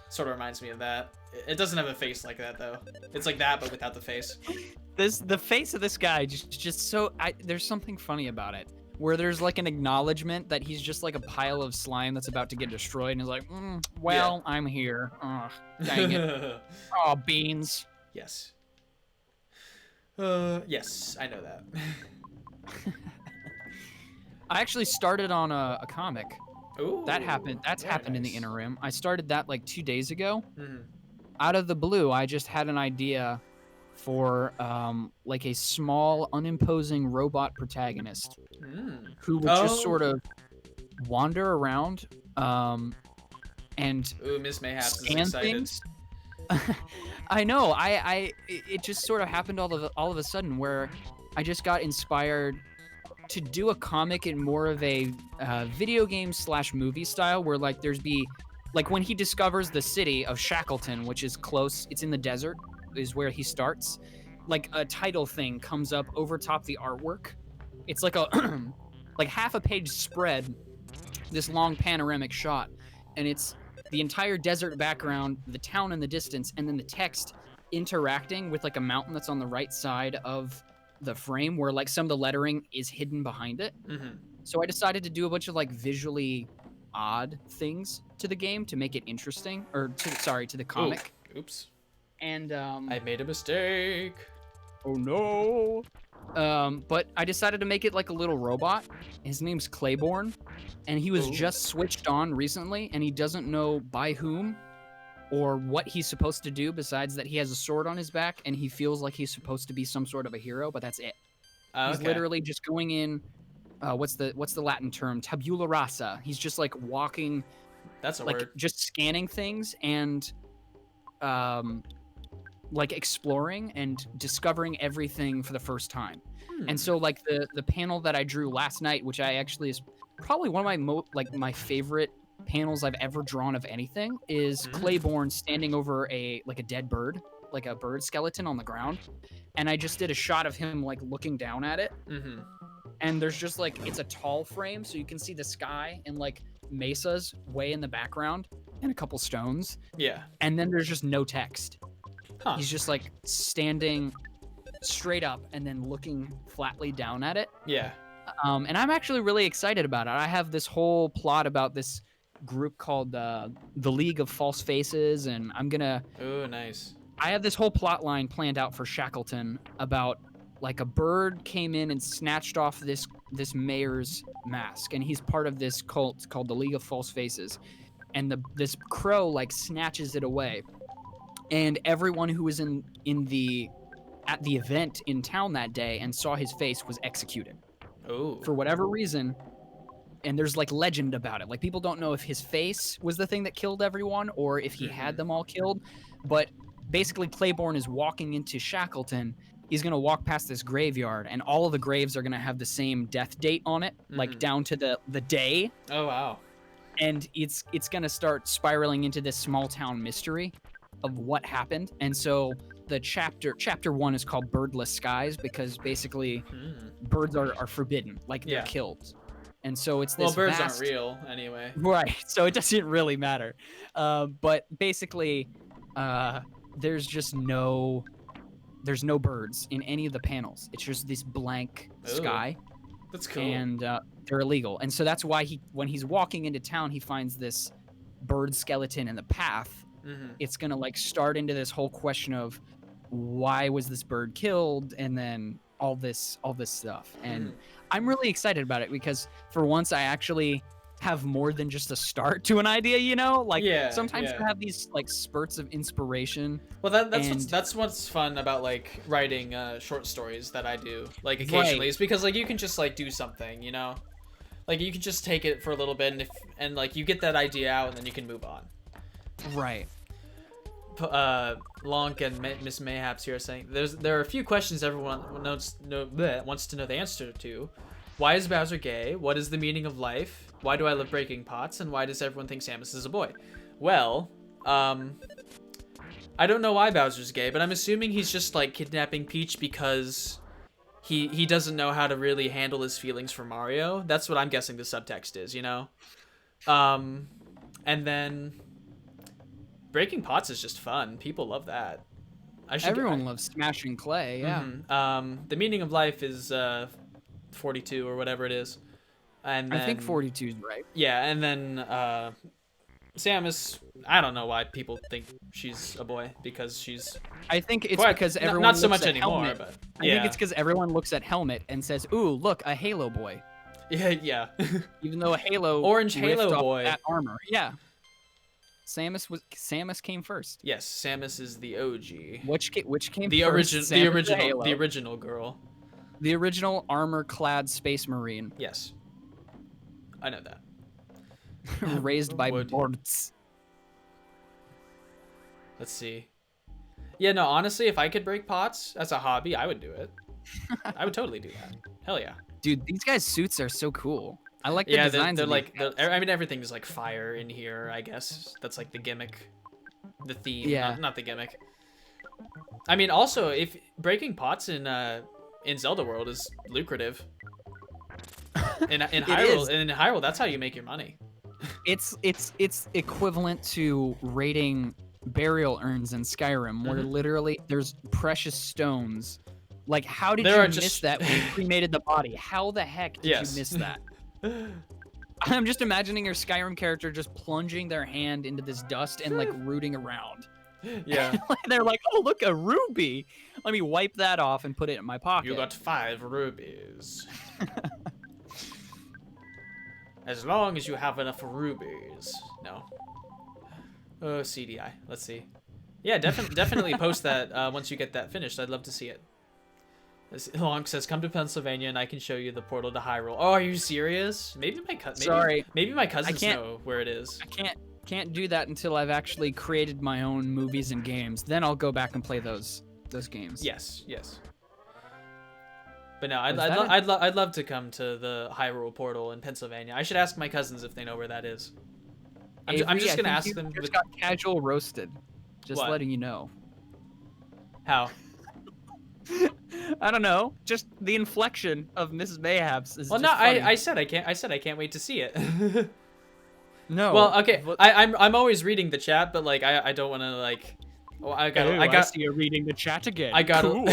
Sort of reminds me of that. It doesn't have a face like that though. It's like that but without the face. The face of this guy just so there's something funny about it, where there's like an acknowledgement that he's just like a pile of slime that's about to get destroyed, and he's like, well, yeah. I'm here. Dang it. Oh, beans. Yes. Yes, I know that. I actually started on a comic. Ooh, that happened. That's happened nice. In the interim. I started that like 2 days ago. Out of the blue, I just had an idea for like a small, unimposing robot protagonist who would just sort of wander around and Miss Mayhaps is scan excited. things. I know. It just sort of happened all of a sudden, where I just got inspired to do a comic in more of a video game / movie style, where like like when he discovers the city of Shackleton, which is close, it's in the desert, is where he starts. Like a title thing comes up over top the artwork. It's like a like half a page spread, this long panoramic shot, and it's the entire desert background, the town in the distance, and then the text interacting with like a mountain that's on the right side of the frame, where like some of the lettering is hidden behind it. So I decided to do a bunch of like visually odd things to the game to make it interesting, or to the comic. Oops. And I made a mistake. Oh no. But I decided to make it like a little robot. His name's Claiborne, and he was just switched on recently, and he doesn't know by whom or what he's supposed to do, besides that he has a sword on his back and he feels like he's supposed to be some sort of a hero, but that's it. He's literally just going in what's the Latin term? Tabula rasa. He's just like walking, that's a like word. just scanning things and like exploring and discovering everything for the first time. And so like the panel that I drew last night, which I actually is probably one of my my favorite panels I've ever drawn of anything, is Claiborne standing over a dead bird, like a bird skeleton on the ground, and I just did a shot of him like looking down at it. And there's just like, it's a tall frame, so you can see the sky and like mesas way in the background and a couple stones. Yeah. And then there's just no text. He's just like standing straight up and then looking flatly down at it. Yeah. And I'm actually really excited about it. I have this whole plot about this group called the League of False Faces, and I'm gonna... Oh, nice. I have this whole plot line planned out for Shackleton about like a bird came in and snatched off this mayor's mask, and he's part of this cult called the League of False Faces, and this crow like snatches it away, and everyone who was at the event in town that day and saw his face was executed. For whatever reason. And there's like legend about it. Like people don't know if his face was the thing that killed everyone or if he had them all killed. But basically Claiborne is walking into Shackleton. He's going to walk past this graveyard, and all of the graves are going to have the same death date on it, like down to the day. Oh, wow. And it's going to start spiraling into this small town mystery of what happened. And so the chapter 1 is called Birdless Skies, because basically birds are forbidden, like they're killed. And so it's this birds aren't real anyway. Right, so it doesn't really matter. But basically, there's no birds in any of the panels. It's just this blank sky. That's cool. And they're illegal. And so that's why when he's walking into town, he finds this bird skeleton in the path. It's going to like start into this whole question of why was this bird killed? And then all this stuff, and Mhm. I'm really excited about it because for once I actually have more than just a start to an idea, you know? Like Yeah, sometimes yeah. you have these like spurts of inspiration Well, and that's what's fun about like writing short stories that I do like occasionally right, is because like you can just like do something, like you can just take it for a little bit and like you get that idea out and then you can move on. right. Lonk and Miss Mayhaps here are saying there are a few questions everyone wants to know the answer to. Why is Bowser gay? What is the meaning of life? Why do I love breaking pots? And why does everyone think Samus is a boy? Well, I don't know why Bowser's gay, but I'm assuming he's just like kidnapping Peach because he doesn't know how to really handle his feelings for Mario. That's what I'm guessing the subtext is, Um, and then breaking pots is just fun. People love that. Everyone loves smashing clay, yeah. The meaning of life is 42 or whatever it is, and I think then 42 is right. yeah, and then Samus. I don't know why people think she's a boy because she's I think it's quite because everyone not so looks much at anymore, Helmet. but I think yeah, it's because everyone looks at Helmet and says, "Ooh, look, a Halo boy." yeah. Even though a Halo Orange ripped Halo off boy. that armor. Yeah. Samus came first. Yes, Samus is the OG. Which came The first? origin, Samus or the Halo? original girl. The original armor-clad space marine, Yes, I know that. raised by Would- Borts. Let's see. Yeah, no, honestly, if I could break pots as a hobby, I would do it. I would totally do that. Hell yeah. Dude, these guys' suits are so cool. I like the Yeah, designs. they're of like, these guys. I mean, everything's like fire in here, I guess. That's like the gimmick. The theme, Yeah. not the gimmick. I mean, also, if breaking pots in Zelda World is lucrative. In Hyrule, in Hyrule, that's how you make your money. It's equivalent to raiding burial urns in Skyrim, where literally there's precious stones. Like, how did There you are miss just- that when you cremated the body? How the heck did Yes. you miss that? I'm just imagining your Skyrim character just plunging their hand into this dust and like rooting around. Yeah. They're like, "Oh, look, a ruby. Let me wipe that off and put it in my pocket." You got 5 rubies. As long as you have enough rubies. No. Oh, CDI. Let's see. Yeah, definitely post that once you get that finished. I'd love to see it. Long says, "Come to Pennsylvania and I can show you the portal to Hyrule." Oh, are you serious? Maybe maybe my cousins know where it is. I can't do that until I've actually created my own movies and games. Then I'll go back and play those games. Yes, yes. But no, Is that I'd love to come to the Hyrule portal in Pennsylvania. I should ask my cousins if they know where that is. I'm Avery, just I gonna think ask you them. Just got casual roasted. Just What? letting you know. How? I don't know. Just the inflection of Mrs. Mayhaps is Well, just no, funny. I said I can't. I said I can't wait to see it. No. Well, okay. but- I'm always reading the chat, but like I don't want to like. Well, I see you reading the chat again. I gotta. Cool.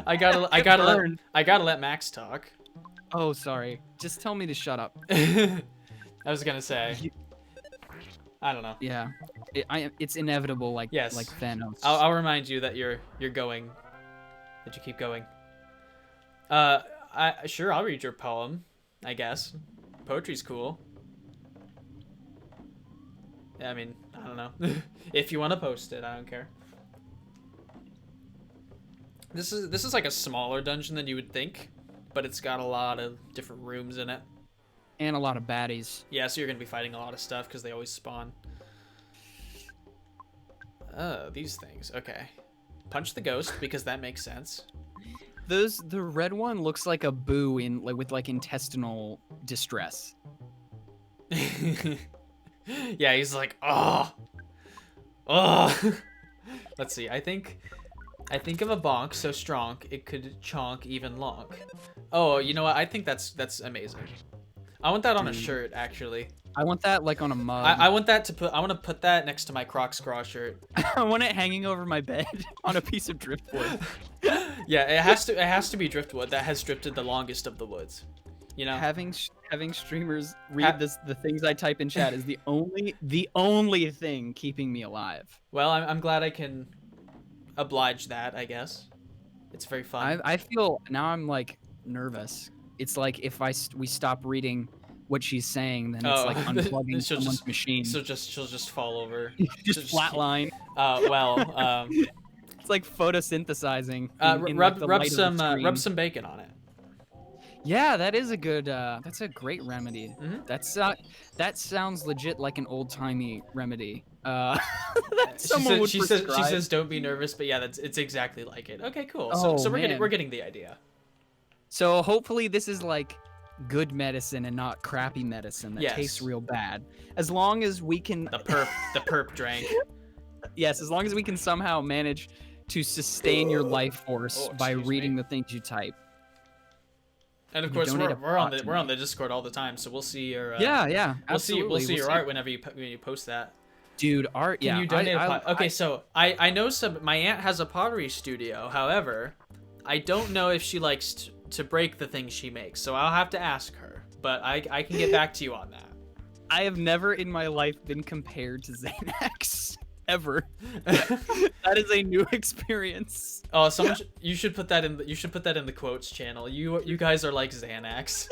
I gotta let Max talk. Oh, sorry. Just tell me to shut up. I was gonna say. I don't know. Yeah. It's inevitable, like Yes. like Thanos. I'll remind you that you're going. That you keep going. Sure, I'll read your poem. I guess. Poetry's cool. Yeah, I mean, I don't know. If you want to post it, I don't care. This is like a smaller dungeon than you would think, but it's got a lot of different rooms in it. And a lot of baddies. Yeah, so you're gonna be fighting a lot of stuff because they always spawn. Oh, these things. Okay. Punch the ghost because that makes sense. The red one looks like a boo in like with like intestinal distress. Yeah, he's like, oh. Let's see. I think of a bonk so strong it could chonk even long. Oh, you know what? I think that's amazing. I want that on a shirt, actually. I want that like on a mug. I want that to put. I want to put that next to my Crocs Craw shirt. I want it hanging over my bed on a piece of driftwood. Yeah, it has to be driftwood that has drifted the longest of the woods. You know. Having streamers read the things I type in chat is the only thing keeping me alive. Well, I'm glad I can oblige that, I guess. It's very fun. I feel now I'm like nervous. It's like if we stop reading what she's saying, then it's Oh, like unplugging she'll someone's just machine. she'll just fall over. Just flatline. Well, It's like photosynthesizing in rub like the rub light of the some screen. rub some bacon on it. Yeah, that is a good. That's a great remedy. Mhm. That sounds legit like an old timey remedy. That someone would She prescribe. says don't be nervous, but yeah, it's exactly like it. Okay, cool. Oh, So man. we're getting the idea. So hopefully this is like good medicine and not crappy medicine that Yes. tastes real bad. As long as we can. The perp drank. Yes, as long as we can somehow manage to sustain your life force Oh, by excuse reading me. the things you type. And of You course donate a we're on pot to we're on me. the Discord all the time, so we'll see your Yeah, we'll absolutely. see your art whenever you post that. Dude, art. Can Yeah, you donate I- a pot? Okay, so I know my aunt has a pottery studio. However, I don't know if she likes to break the things she makes, so I'll have to ask her. But I can get back to you on that. I have never in my life been compared to Xanax ever. That is a new experience. Oh, you should put that in the quotes channel. You guys are like Xanax.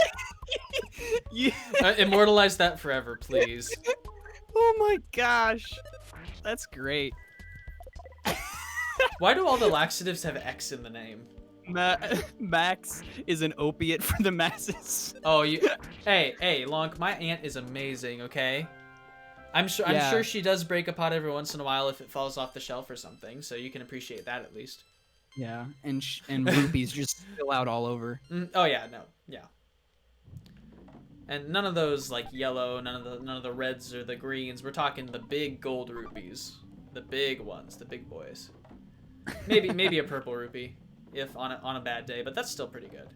Yeah. Immortalize that forever, please. Oh my gosh, that's great. Why do all the laxatives have X in the name? Max is an opiate for the masses. Oh, hey, Lonk, my aunt is amazing, okay? I'm sure she does break a pot every once in a while if it falls off the shelf or something, so you can appreciate that at least. Yeah, and rupees just spill out all over. Oh yeah, no, yeah. And none of those like yellow, none of the reds or the greens. We're talking the big gold rupees, the big ones, the big boys. Maybe a purple rupee, if on a bad day, but that's still pretty good.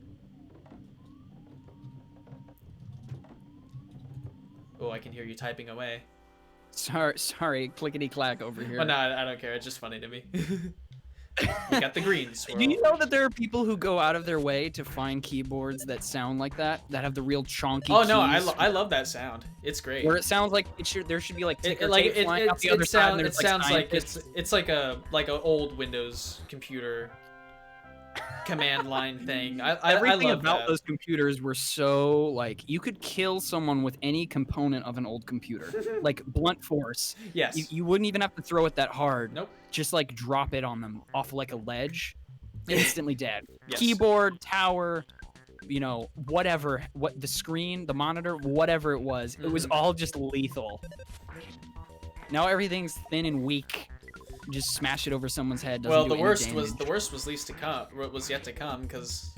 Oh, I can hear you typing away. Sorry, clickety clack over here. Well, no, I don't care. It's just funny to me. You got the green swirl. Do you know that there are people who go out of their way to find keyboards that sound like that have the real chonky Oh no, keys? I love that sound. It's great. Where it sounds like there should be like ticker tape flying out the other side. And It there's, sounds like scientists. it's like a old Windows computer command line thing. I Everything love about that. those computers were so like you could kill someone with any component of an old computer, like blunt force. Yes. You wouldn't even have to throw it that hard. Nope. Just like drop it on them off like a ledge, instantly dead. Yes. Keyboard, tower, whatever, what the screen, the monitor, whatever it was all just lethal. Now everything's thin and weak. Just smash it over someo's head. Well, Do the any worst damage. was yet to come because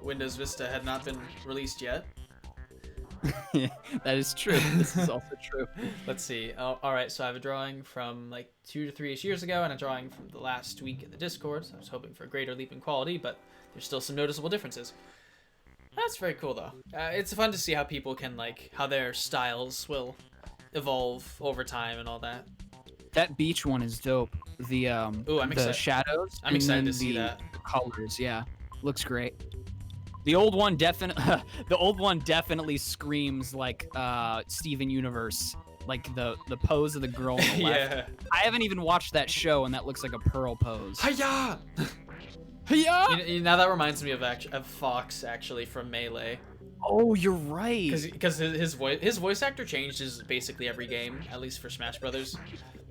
Windows Vista had not been released yet. That is true. This is also true. Let's see. Oh, all right. So I have a drawing from like 2 to 3 years ago, and a drawing from the last week at the Discord. So I was hoping for a greater leap in quality, but there's still some noticeable differences. That's very cool, though. It's fun to see how people can how their styles will evolve over time and all that. That beach one is dope. The Ooh, I'm the excited. shadows. I'm and excited then to see that. The colors, yeah, looks great. The old one definitely screams like Steven Universe, like the pose of the girl on the left. Yeah. I haven't even watched that show, and that looks like a Pearl pose. Hiya! Hiya! Now that reminds me of Fox actually from Melee, Oh, you're right. because his voice actor changes basically every game, at least for Smash Brothers,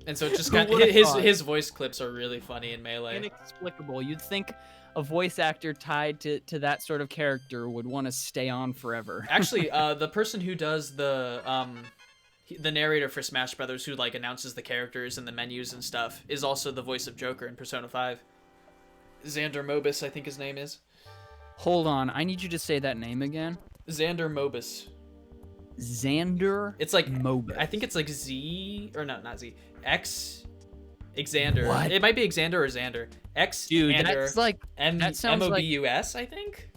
and so it just kind of his voice clips are really funny in Melee. Inexplicable. You'd think a voice actor tied to that sort of character would want to stay on forever. Actually, the person who does the narrator for Smash Brothers, who announces the characters and the menus and stuff, is also the voice of Joker in Persona 5. Xander Mobus, I think his name is. Hold on, I need you to say that name again. Xander Mobus. Xander. It's like Mobus. I think it's like Z or no, not Z. X. Xander. What? It might be Xander or Xander. X. Dude, Xander, that's like that sounds like M-O-B-U-S, I think.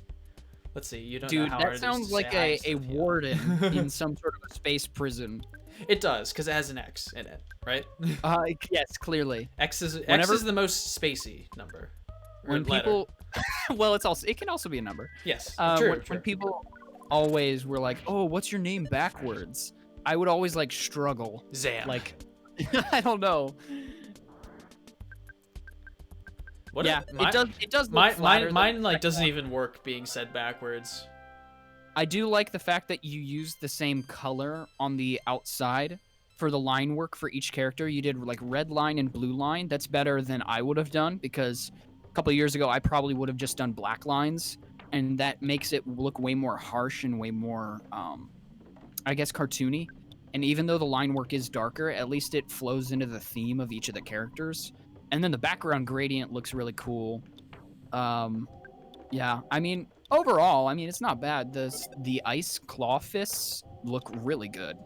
Let's see. You don't know dude. how hard That it sounds is to like say a Steve, yeah. warden in some sort of a space prison. It does, because it has an X in it, right? Yes, clearly. X is Whenever- the most spacey number. Or When letter. people, well, it can also be a number. Yes. When True. people always were like, "Oh, what's your name backwards?" I would always struggle. Zam. Like, I don't know. What? Yeah, Mine, it does look mine, flatter mine, than mine the like second doesn't one. even work being said backwards. I do like the fact that you used the same color on the outside for the line work for each character. You did like red line and blue line. That's better than I would have done because a couple of years ago I probably would have just done black lines, and that makes it look way more harsh and way more, I guess, cartoony. And even though the line work is darker, at least it flows into the theme of each of the characters. And then the background gradient looks really cool. Um, yeah, I mean, overall, I mean, it's not bad. The ice claw fists look really good.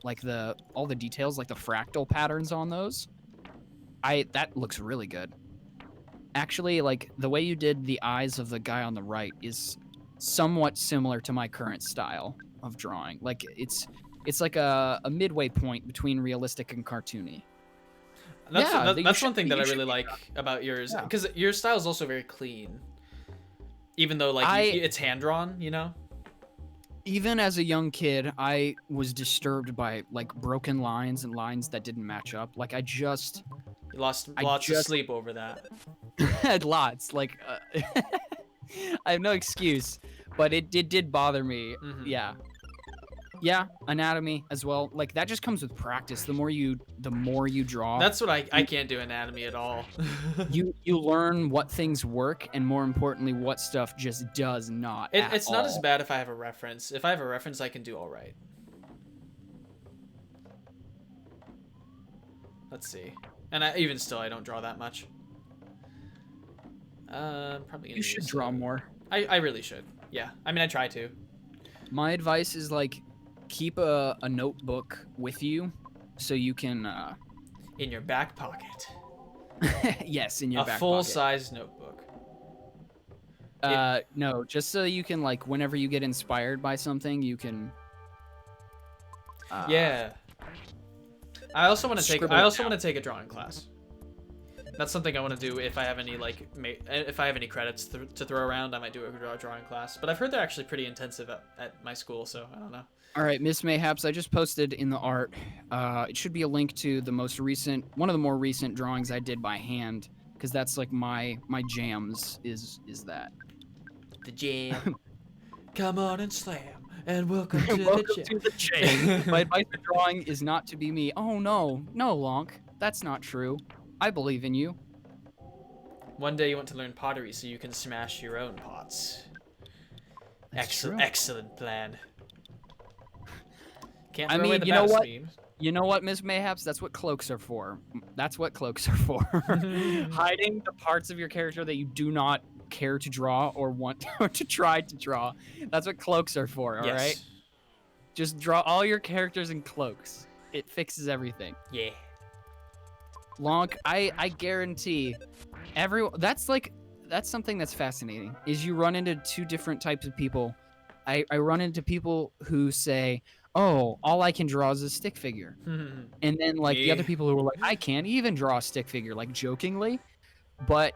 Like all the details, like the fractal patterns on those. That looks really good. Actually, like the way you did the eyes of the guy on the right is somewhat similar to my current style of drawing. Like it's like a midway point between realistic and cartoony. Yeah, That's one thing that I you really should be. like about yours, Yeah. because your style is also very clean, even though like I it's hand drawn. You know. Even as a young kid, I was disturbed by like broken lines and lines that didn't match up. Like You lost I lots of just sleep over that. had lots. Like I have no excuse, but it did bother me. Mhm. Yeah, yeah, anatomy as well. Like that just comes with practice. The more you draw, That's what I can't do anatomy at all. you learn what things work, and more importantly, what stuff just does not. It's not as all. bad if I have a reference. If I have a reference, I can do all right. Let's see. And even still, I don't draw that much. Probably. You should draw more. I really should. Yeah. I mean, I try to. My advice is like keep a notebook with you so you can In your back pocket. yes, in your A back full-size notebook. pocket. No, just so you can like whenever you get inspired by something, you can Yeah. I also want to take. scribble I it also down. want to take a drawing class. That's something I want to do if I have any if I have any credits to throw around. I might do a drawing class. But I've heard they're actually pretty intensive at my school, so I don't know. All right, Miss Mayhaps, I just posted in the art. It should be a link to the one of the more recent drawings I did by hand, because that's like my jams is that. The jam. Come on and slam, and welcome to Welcome the to the jam. My advice for drawing is not to be me. Oh no, Lonk, that's not true. I believe in you. One day you want to learn pottery so you can smash your own pots. That's true. Excellent plan. Can't I throw away mean, the you know best what? memes. You know what, Miss Mayhaps? That's what cloaks are for. That's what cloaks are for. Hiding the parts of your character that you do not care to draw or want or to try to draw. That's what cloaks are for, all right? Yes. Just draw all your characters in cloaks. It fixes everything. Yeah. Lonk, I guarantee that's something that's fascinating. Is you run into two different types of people. I run into people who say, "Oh, all I can draw is a stick figure," and then like the other people who are like, "I can't even draw a stick figure," like jokingly. But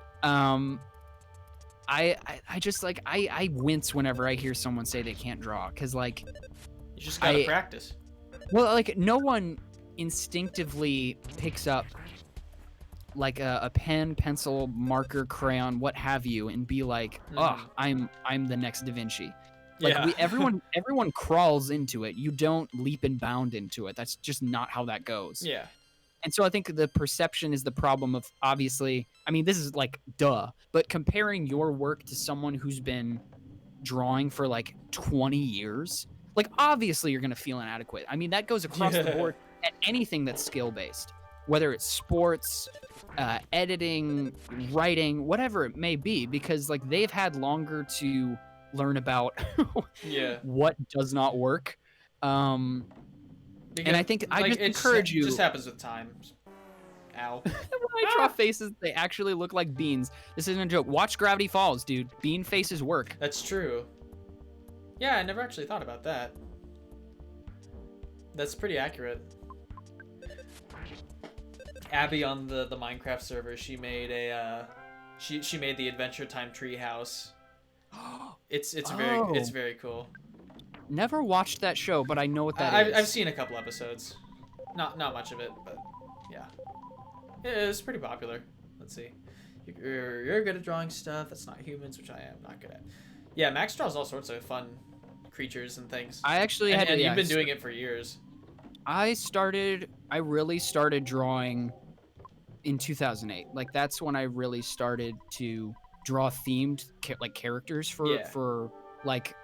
I just like I wince whenever I hear someone say they can't draw, because like You just gotta practice. well, like no one instinctively picks up like a pen, pencil, marker, crayon, what have you, and be like, "Oh, I'm the next Da Vinci." Like Yeah. everyone crawls into it. You don't leap and bound into it. That's just not how that goes. Yeah. And so I think the perception is the problem of, obviously, I mean, this is like duh, but comparing your work to someone who's been drawing for like 20 years, like obviously you're going to feel inadequate. I mean, that goes across the board at anything that's skill based, whether it's sports, editing, writing, whatever it may be, because like they've had longer to learn about Yeah. what does not work. And I think I just encourage you. It just happens with time. Ow. When I draw faces, they actually look like beans. This isn't a joke. Watch Gravity Falls, dude. Bean faces work. That's true. Yeah, I never actually thought about that. That's pretty accurate. Abby on the Minecraft server, she made a she made the Adventure Time treehouse. It's very cool. Never watched that show, but I know what that is. I've seen a couple episodes. Not much of it, but yeah. It's pretty popular. Let's see. You're good at drawing stuff that's not humans, which I am not good at. Yeah, Max draws all sorts of fun creatures and things. I actually and you've been doing it for years. I really started drawing in 2008. Like that's when I really started to draw themed like characters for like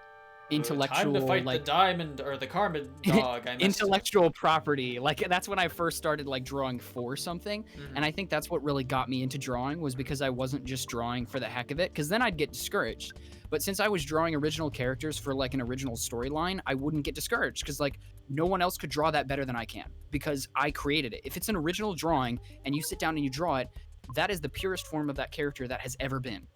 intellectual, time to fight like the diamond or the carbon dog. intellectual property. Like that's when I first started like drawing for something. And I think that's what really got me into drawing, was because I wasn't just drawing for the heck of it, because then I'd get discouraged. But since I was drawing original characters for like an original storyline, I wouldn't get discouraged, because like no one else could draw that better than I can, because I created it. If it's an original drawing and you sit down and you draw it, that is the purest form of that character that has ever been.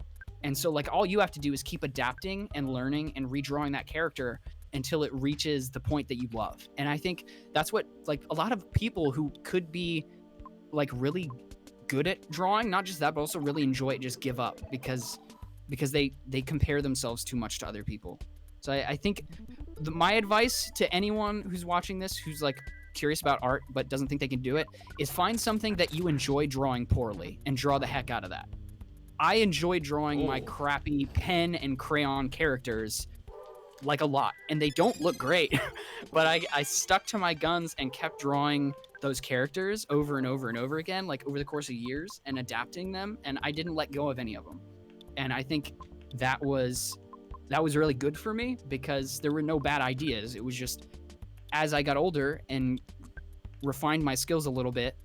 And so like all you have to do is keep adapting and learning and redrawing that character until it reaches the point that you love. And I think that's what like a lot of people who could be like really good at drawing, not just that, but also really enjoy it, just give up because they compare themselves too much to other people. So I think my advice to anyone who's watching this, who's like curious about art but doesn't think they can do it, is find something that you enjoy drawing poorly and draw the heck out of that. I enjoy drawing my crappy pen and crayon characters like a lot, and they don't look great, but I stuck to my guns and kept drawing those characters over and over and over again, like over the course of years, and adapting them, and I didn't let go of any of them. And I think that was really good for me, because there were no bad ideas. It was just as I got older and refined my skills a little bit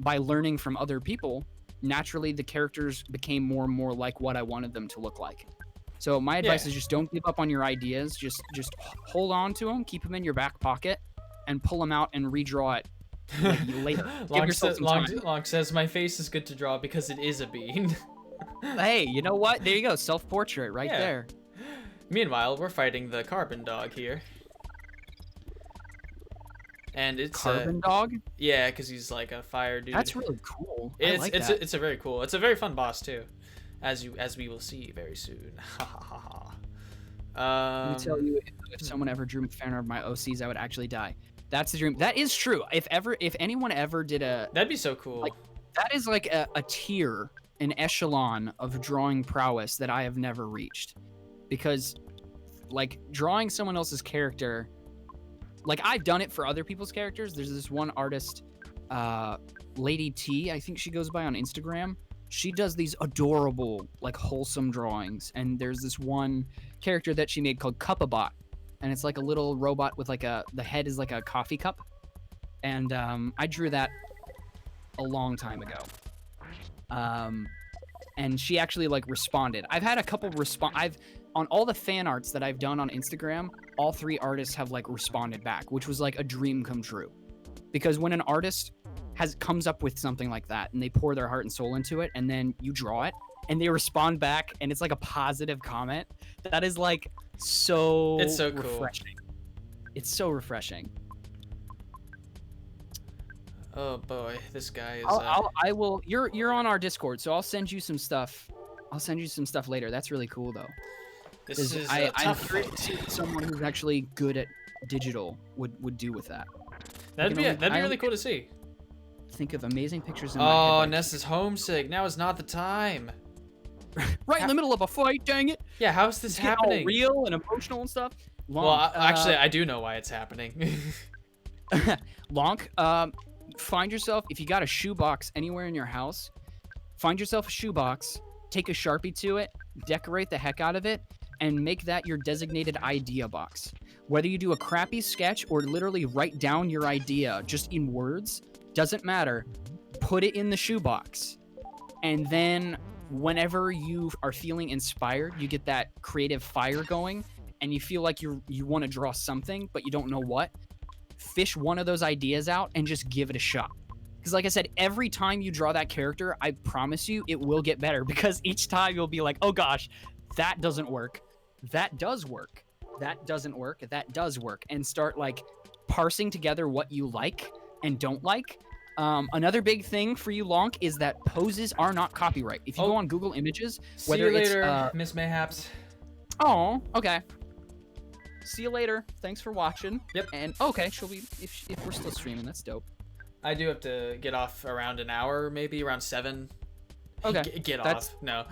by learning from other people, naturally the characters became more and more like what I wanted them to look like. So my advice is just don't give up on your ideas. Just hold on to them, keep them in your back pocket, and pull them out and redraw it. Like, later. Long says, my face is good to draw because it is a bean. Hey, you know what? There you go. Self-portrait right there. Meanwhile, we're fighting the carbon dog here. And it's Carbon dog? Yeah, because he's like a fire dude. That's really cool. It's a very cool. It's a very fun boss too, as we will see very soon. Let me tell you, if someone ever drew fan art of my OCs, I would actually die. That's the dream. That is true. If anyone ever did that'd be so cool. Like, that is like a tier, an echelon of drawing prowess that I have never reached, because like drawing someone else's character. Like, I've done it for other people's characters. There's this one artist, Lady T, I think she goes by on Instagram. She does these adorable, like, wholesome drawings. And there's this one character that she made called Cup-a-Bot. And it's like a little robot with like the head is like a coffee cup. And I drew that a long time ago. And she actually like responded. I've had a couple on all the fan arts that I've done on Instagram, all 3 artists have like responded back, which was like a dream come true. Because when an artist comes up with something like that and they pour their heart and soul into it, and then you draw it and they respond back and it's like a positive comment, that is like it's so refreshing. Cool. It's so refreshing. Oh boy, this guy is. I will. You're on our Discord, so I'll send you some stuff. I'll send you some stuff later. That's really cool, though. This is I'm curious to see what someone who's actually good at digital would do with that. That'd be really cool to see. Think of amazing pictures in my head. Oh, Ness is homesick. Now is not the time. Right in the middle of a fight, dang it. Yeah, how is this happening? All real and emotional and stuff. Lonk, actually, I do know why it's happening. Lonk, find yourself, if you got a shoebox anywhere in your house, find yourself a shoebox, take a Sharpie to it, decorate the heck out of it, and make that your designated idea box. Whether you do a crappy sketch or literally write down your idea just in words, doesn't matter. Put it in the shoebox. And then whenever you are feeling inspired, you get that creative fire going, and you feel like you want to draw something, but you don't know what, fish one of those ideas out and just give it a shot. Because like I said, every time you draw that character, I promise you it will get better, because each time you'll be like, oh gosh, that doesn't work. That does work. That doesn't work. That does work. And start like parsing together what you like and don't like. Another big thing for you, Lonk, is that poses are not copyright. If you go on Google Images, whether see you later, it's Miss Mayhaps. Oh, okay. See you later. Thanks for watching. Yep. And okay, shall we? If we're still streaming, that's dope. I do have to get off around an hour, maybe around 7. Okay. Get That's off. No.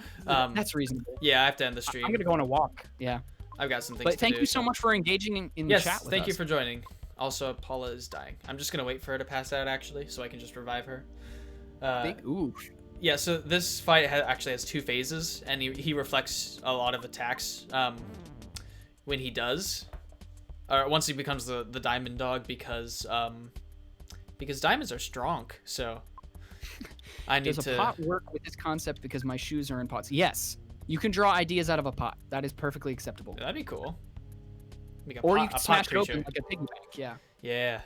that's reasonable. Yeah, I have to end the I'm stream. gonna go on a walk. Yeah. I've got some things But to thank do. you so much for engaging in the Yes, chat with thank us. you for joining. Also, Paula is dying. I'm just gonna wait for her to pass out actually, so I can just revive her. Ooh. Yeah, so this fight actually has 2 phases, and he reflects a lot of attacks when he does, or once he becomes the diamond dog, because diamonds are strong. So I need Does a pot work with this concept because my shoes are in pots? Yes. You can draw ideas out of a pot. That is perfectly acceptable. That'd be cool. Make Or pot, you can a smash pot it open creature. like a piggy bank. Yeah. Yeah.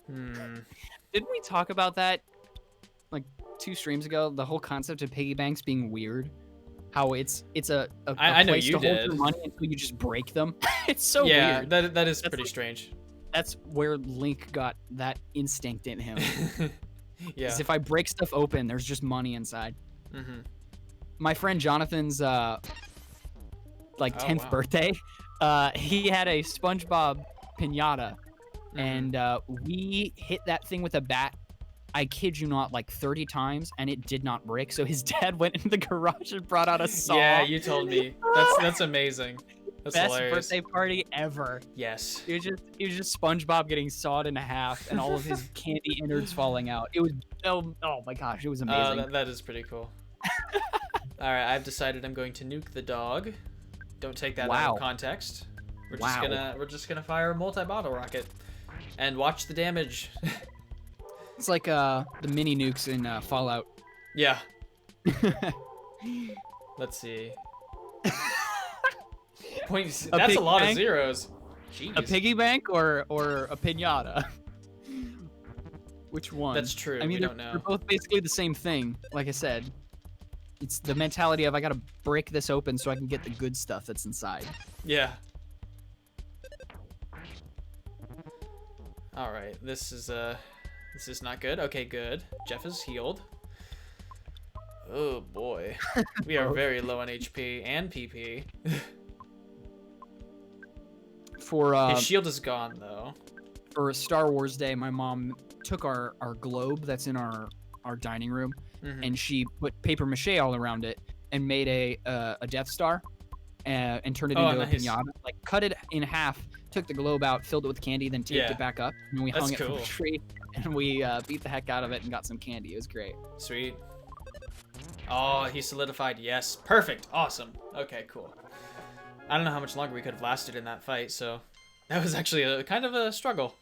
Didn't we talk about that like 2 streams ago? The whole concept of piggy banks being weird. How it's a I know place you to hold did. your money until you just break them. It's so Yeah, weird. that is That's pretty like- strange. That's where Link got that instinct in him. Yeah. Because if I break stuff open, there's just money inside. Mm-hmm. My friend Jonathan's like Oh, 10th wow. birthday, he had a SpongeBob pinata, Mm-hmm. and we hit that thing with a bat. I kid you not, like 30 times, and it did not break. So his dad went into the garage and brought out a saw. Yeah, you told me. That's amazing. That's Best hilarious. birthday party ever. Yes. It was just SpongeBob getting sawed in half and all of his candy innards falling out. It was oh my gosh, it was amazing. That is pretty cool. All right, I've decided I'm going to nuke the dog. Don't take that out Wow. of context. We're Wow. just gonna fire a multi-bottle rocket, and watch the damage. It's like the mini nukes in Fallout. Yeah. Let's see. Points. A That's a pig lot of bank? zeros. Jeez. A piggy bank or a pinata? Which one? That's true. I mean, we don't they're know. both basically the same thing. Like I said, it's the mentality of I gotta break this open so I can get the good stuff that's inside. Yeah. All right. This is not good. Okay, good. Jeff is healed. Oh boy. We are very low on HP and PP. For His shield is gone though. for Star Wars Day, my mom took our globe that's in our dining room, Mhm. and she put paper mache all around it and made a Death Star, and turned it Oh, into nice. a pinata. Like cut it in half, took the globe out, filled it with candy, then taped Yeah. it back up, and we That's hung it from cool. a tree, and we beat the heck out of it and got some candy. It was great. Sweet. Oh, he solidified. Yes. Perfect. Awesome. Okay, cool. I don't know how much longer we could have lasted in that fight, so that was actually a kind of a struggle.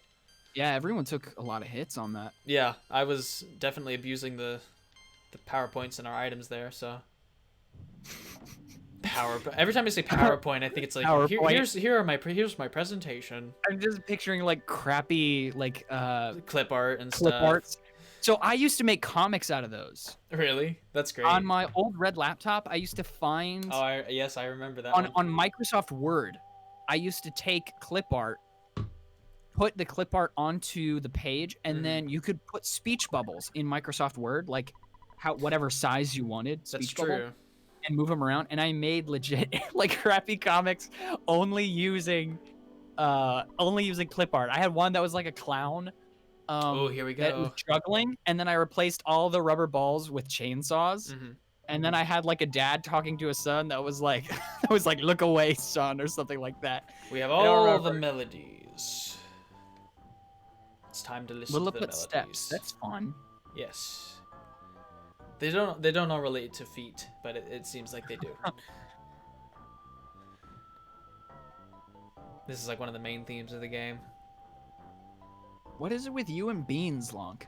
Yeah, everyone took a lot of hits on that. Yeah, I was definitely abusing the PowerPoints and our items there, so every time I say PowerPoint, I think it's like PowerPoint. here's my presentation. I'm just picturing like crappy like Clip art and clip stuff. arts. So I used to make comics out of those. Really? That's great. On my old red laptop, I used to find Oh, yes, I remember that on one. Microsoft Word, I used to take clip art, put the clip art onto the page, and Mhm. then you could put speech bubbles in Microsoft Word, like whatever size you wanted, That's speech bubble, true. and move them around. And I made legit like crappy comics only using clip art. I had one that was like a clown. Oh, here we That was go. juggling, and then I replaced all the rubber balls with chainsaws. Mhm. And then I had like a dad talking to a son that was like, "Look away, son," or something like that. We have I don't all the remember. melodies. It's time to listen to the Lilliput melodies. steps. That's fun. Yes. They don't all relate to feet, but it seems like they do. This is like one of the main themes of the game. What is it with you and beans, Lonk?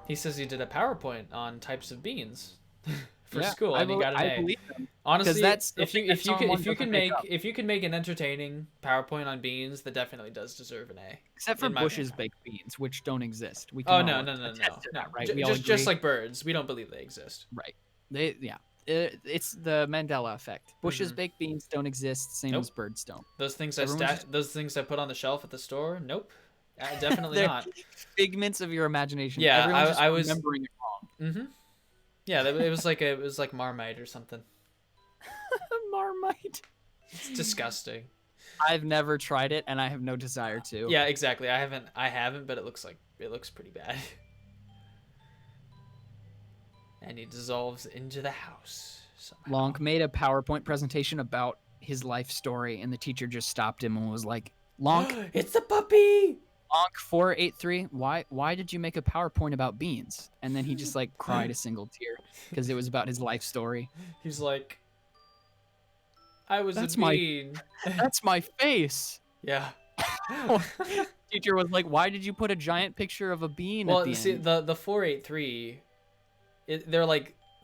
He says he did a PowerPoint on types of beans for Yeah, school, and he got an I A. believe them. Honestly, that's the if thing you that if you can someone if you doesn't can make make up. if you can make an entertaining PowerPoint on beans, that definitely does deserve an A. Except for in my Bush's baked beans, which don't exist. We Oh can no, all attest to that, right? J- We all just agree? like birds, we don't believe they exist. Right. It's the Mandela effect. Bush's Mhm. baked beans don't exist, same Nope. as birds don't. Those things Everyone's those things I put on the shelf at the store. Nope, definitely They're not. figments of your imagination. Yeah, Everyone's just I was- remembering it wrong. Mm-hmm. Yeah, it was like Marmite or something. Marmite. It's disgusting. I've never tried it, and I have no desire to. Yeah, exactly. I haven't, but it looks pretty bad. And he dissolves into the house somehow. Lonk made a PowerPoint presentation about his life story, and the teacher just stopped him and was like, Lonk, It's the puppy! Lonk 483, why did you make a PowerPoint about beans? And then he just like cried a single tear because it was about his life story. He's like, I was That's a bean. That's my face. Yeah. Teacher was like, why did you put a giant picture of a bean at Well, the see, end? the 483,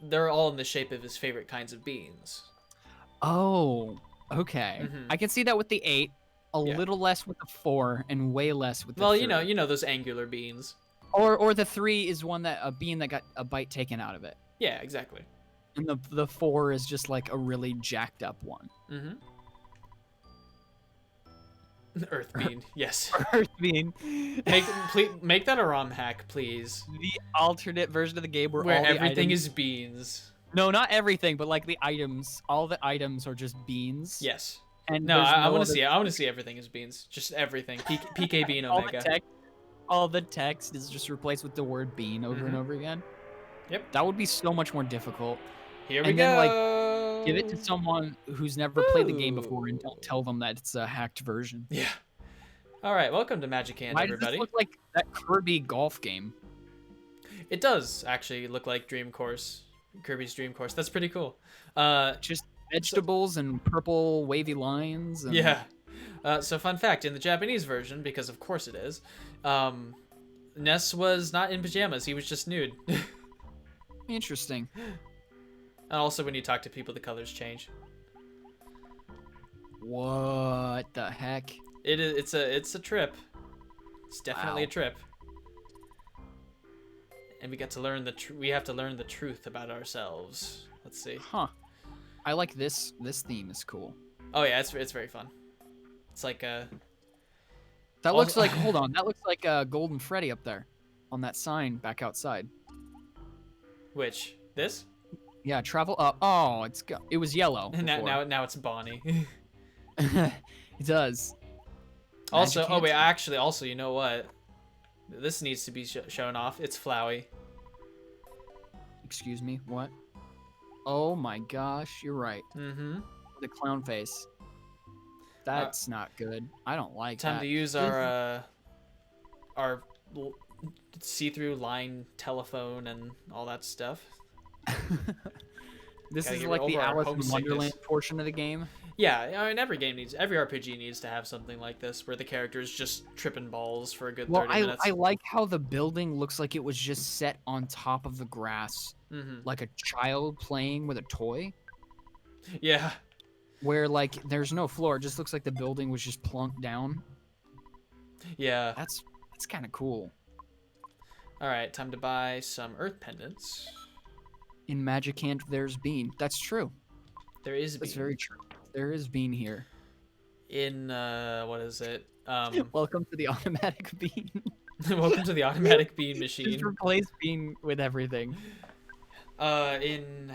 they're all in the shape of his favorite kinds of beans. Oh, okay. Mhm. I can see that with the 8, a Yeah. little less with the 4, and way less with the Well, 3. you know those angular beans. Or the 3 is a bean that got a bite taken out of it. Yeah, exactly. And the 4 is just like a really jacked up one. Mm-hmm. Earth bean, yes. Earth bean. Make that a ROM hack, please. The alternate version of the game where all the everything items... is beans. No, not everything, but like the items. All the items are just beans. Yes. And No, there's I want other- to see. I want to see everything as beans. Just everything. PK bean omega. all the text is just replaced with the word bean over and over again. Yep. That would be so much more difficult. Here we And go. then, like, give it to someone who's never played the game before and don't tell them that it's a hacked version. Yeah. All right, welcome to Magic Hand, Why everybody. does this look like that Kirby golf game? It does actually look like Dream Course, Kirby's Dream Course. That's pretty cool. Just vegetables and purple wavy lines. And... Yeah. So fun fact, in the Japanese version, because of course it is, Ness was not in pajamas. He was just nude. Interesting. And also, when you talk to people, the colors change. What the heck? It's a trip. It's definitely a Wow. trip. And we get to learn we have to learn the truth about ourselves. Let's see. Huh. I like this. This theme is cool. Oh yeah, it's very fun. It's like That Also- looks like, hold on, that looks like Golden Freddy up there on that sign back outside. which this? Yeah, travel up. Oh, it was yellow. And before. now it's Bonnie. It does. Also, Magic oh wait, Hand. actually, also, you know what? This needs to be shown off. It's Flowey. Excuse me, what? Oh my gosh, you're right. Mm-hmm. The clown face. That's not good. I don't like Time that. to use our see-through line telephone and all that stuff. This Gotta is get like the over our Alice in homesickness. Wonderland portion of the game. Yeah, I mean, every RPG needs to have something like this, where the character is just tripping balls for a good 30 minutes. I like how the building looks like it was just set on top of the grass, Mm-hmm. like a child playing with a toy. Yeah. Where like there's no floor, it just looks like the building was just plunked down. Yeah. That's kind of cool. All right, time to buy some Earth pendants. In Magic Hand, there's Bean. That's true. There is That's bean. very true. There is Bean here. In what is it? Welcome to the automatic Bean. Welcome to the automatic bean Just machine. replace Bean with everything. In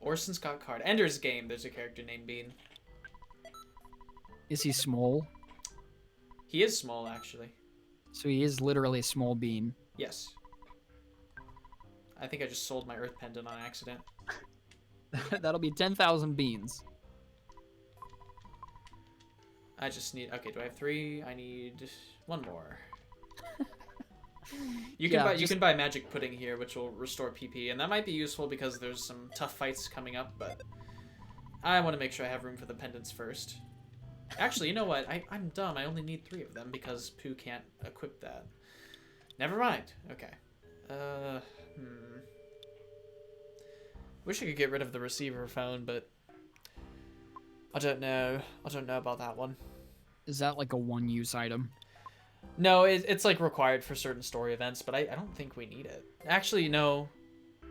Orson Scott Card Ender's Game, there's a character named Bean. Is he small? He is small, actually. So he is literally a small bean. Yes. I think I just sold my Earth pendant on accident. That'll be 10,000 beans. I just need. Okay, do I have 3? I need 1 more. You can Yeah, you can buy magic pudding here, which will restore PP, and that might be useful because there's some tough fights coming up. But I want to make sure I have room for the pendants first. Actually, you know what? I'm dumb. I only need 3 of them because Pooh can't equip that. Never mind. Okay. Wish I could get rid of the receiver phone, but I don't know. I don't know about that one. Is that like a one-use item? No, it's like required for certain story events, but I don't think we need it. Actually, no,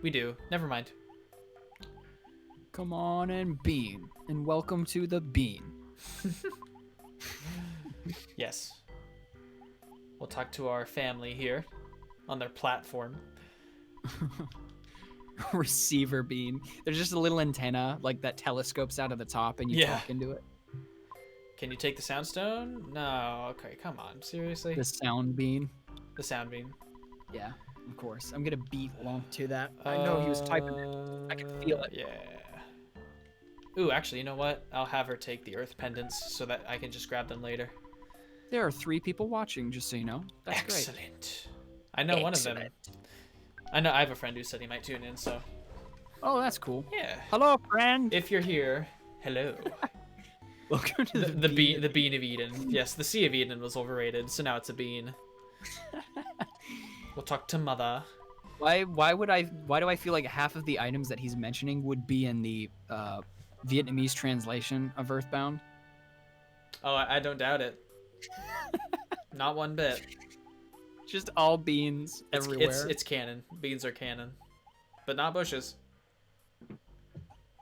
we do. Never mind. Come on and Bean. And welcome to the Bean. Yes. We'll talk to our family here on their platform. Receiver Bean. There's just a little antenna like that telescopes out of the top and you Yeah. talk into it. Can you take the soundstone? No. Okay, come on. Seriously? The sound bean. The sound beam. Yeah. Of course. I'm gonna beat along to that. I know he was typing it. I can feel it. Yeah. Ooh, actually, you know what? I'll have her take the earth pendants so that I can just grab them later. There are 3 people watching, just so you know. That's great. Excellent. I know one of them. I know I have a friend who said he might tune in, so. Oh, that's cool. Yeah. Hello, friend. If you're here, hello. Welcome to the bean of Eden. Yes, the Sea of Eden was overrated, so now it's a bean. We'll talk to mother. Why do I feel like half of the items that he's mentioning would be in the Vietnamese translation of EarthBound? Oh, I don't doubt it. Not one bit. Just all beans everywhere. It's canon. Beans are canon, but not bushes.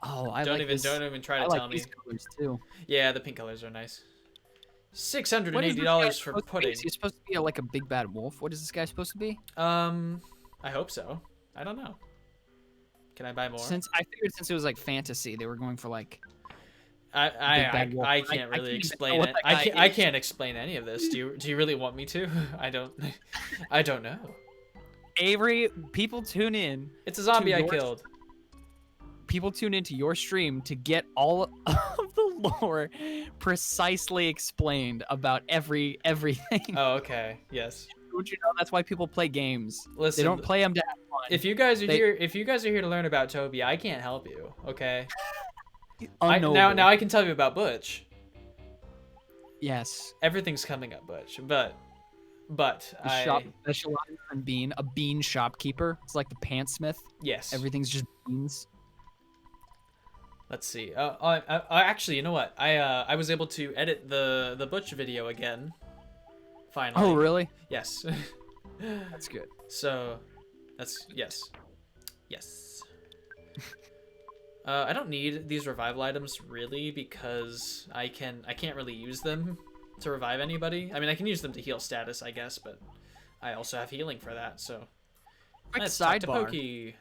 Oh, don't even try to tell me. These colors too. Yeah, the pink colors are nice. $680 for pudding. Is he supposed to be like a big bad wolf? What is this guy supposed to be? I hope so. I don't know. Can I buy more? Since it was like fantasy, they were going for like. I can't really explain it. I can't explain any of this. Do you really want me to? I don't know. Avery, people tune in. It's a zombie I killed. People tune into your stream to get all of the lore precisely explained about everything. Oh, okay. Yes. Don't you know that's why people play games? Listen, they don't play them to have fun. If you guys are here to learn about Toby, I can't help you. Okay. Now I can tell you about Butch. Yes. Everything's coming up, Butch. But shop specializes in being a bean shopkeeper. It's like the pantsmith. Yes. Everything's just beans. Let's see. Actually, you know what? I was able to edit the Butch video again. Finally. Oh, really? Yes. That's good. So, yes. I don't need these revival items really because I can't really use them to revive anybody. I mean, I can use them to heal status, I guess, but I also have healing for that. So, quick let's talk to sidebar. Pokey. It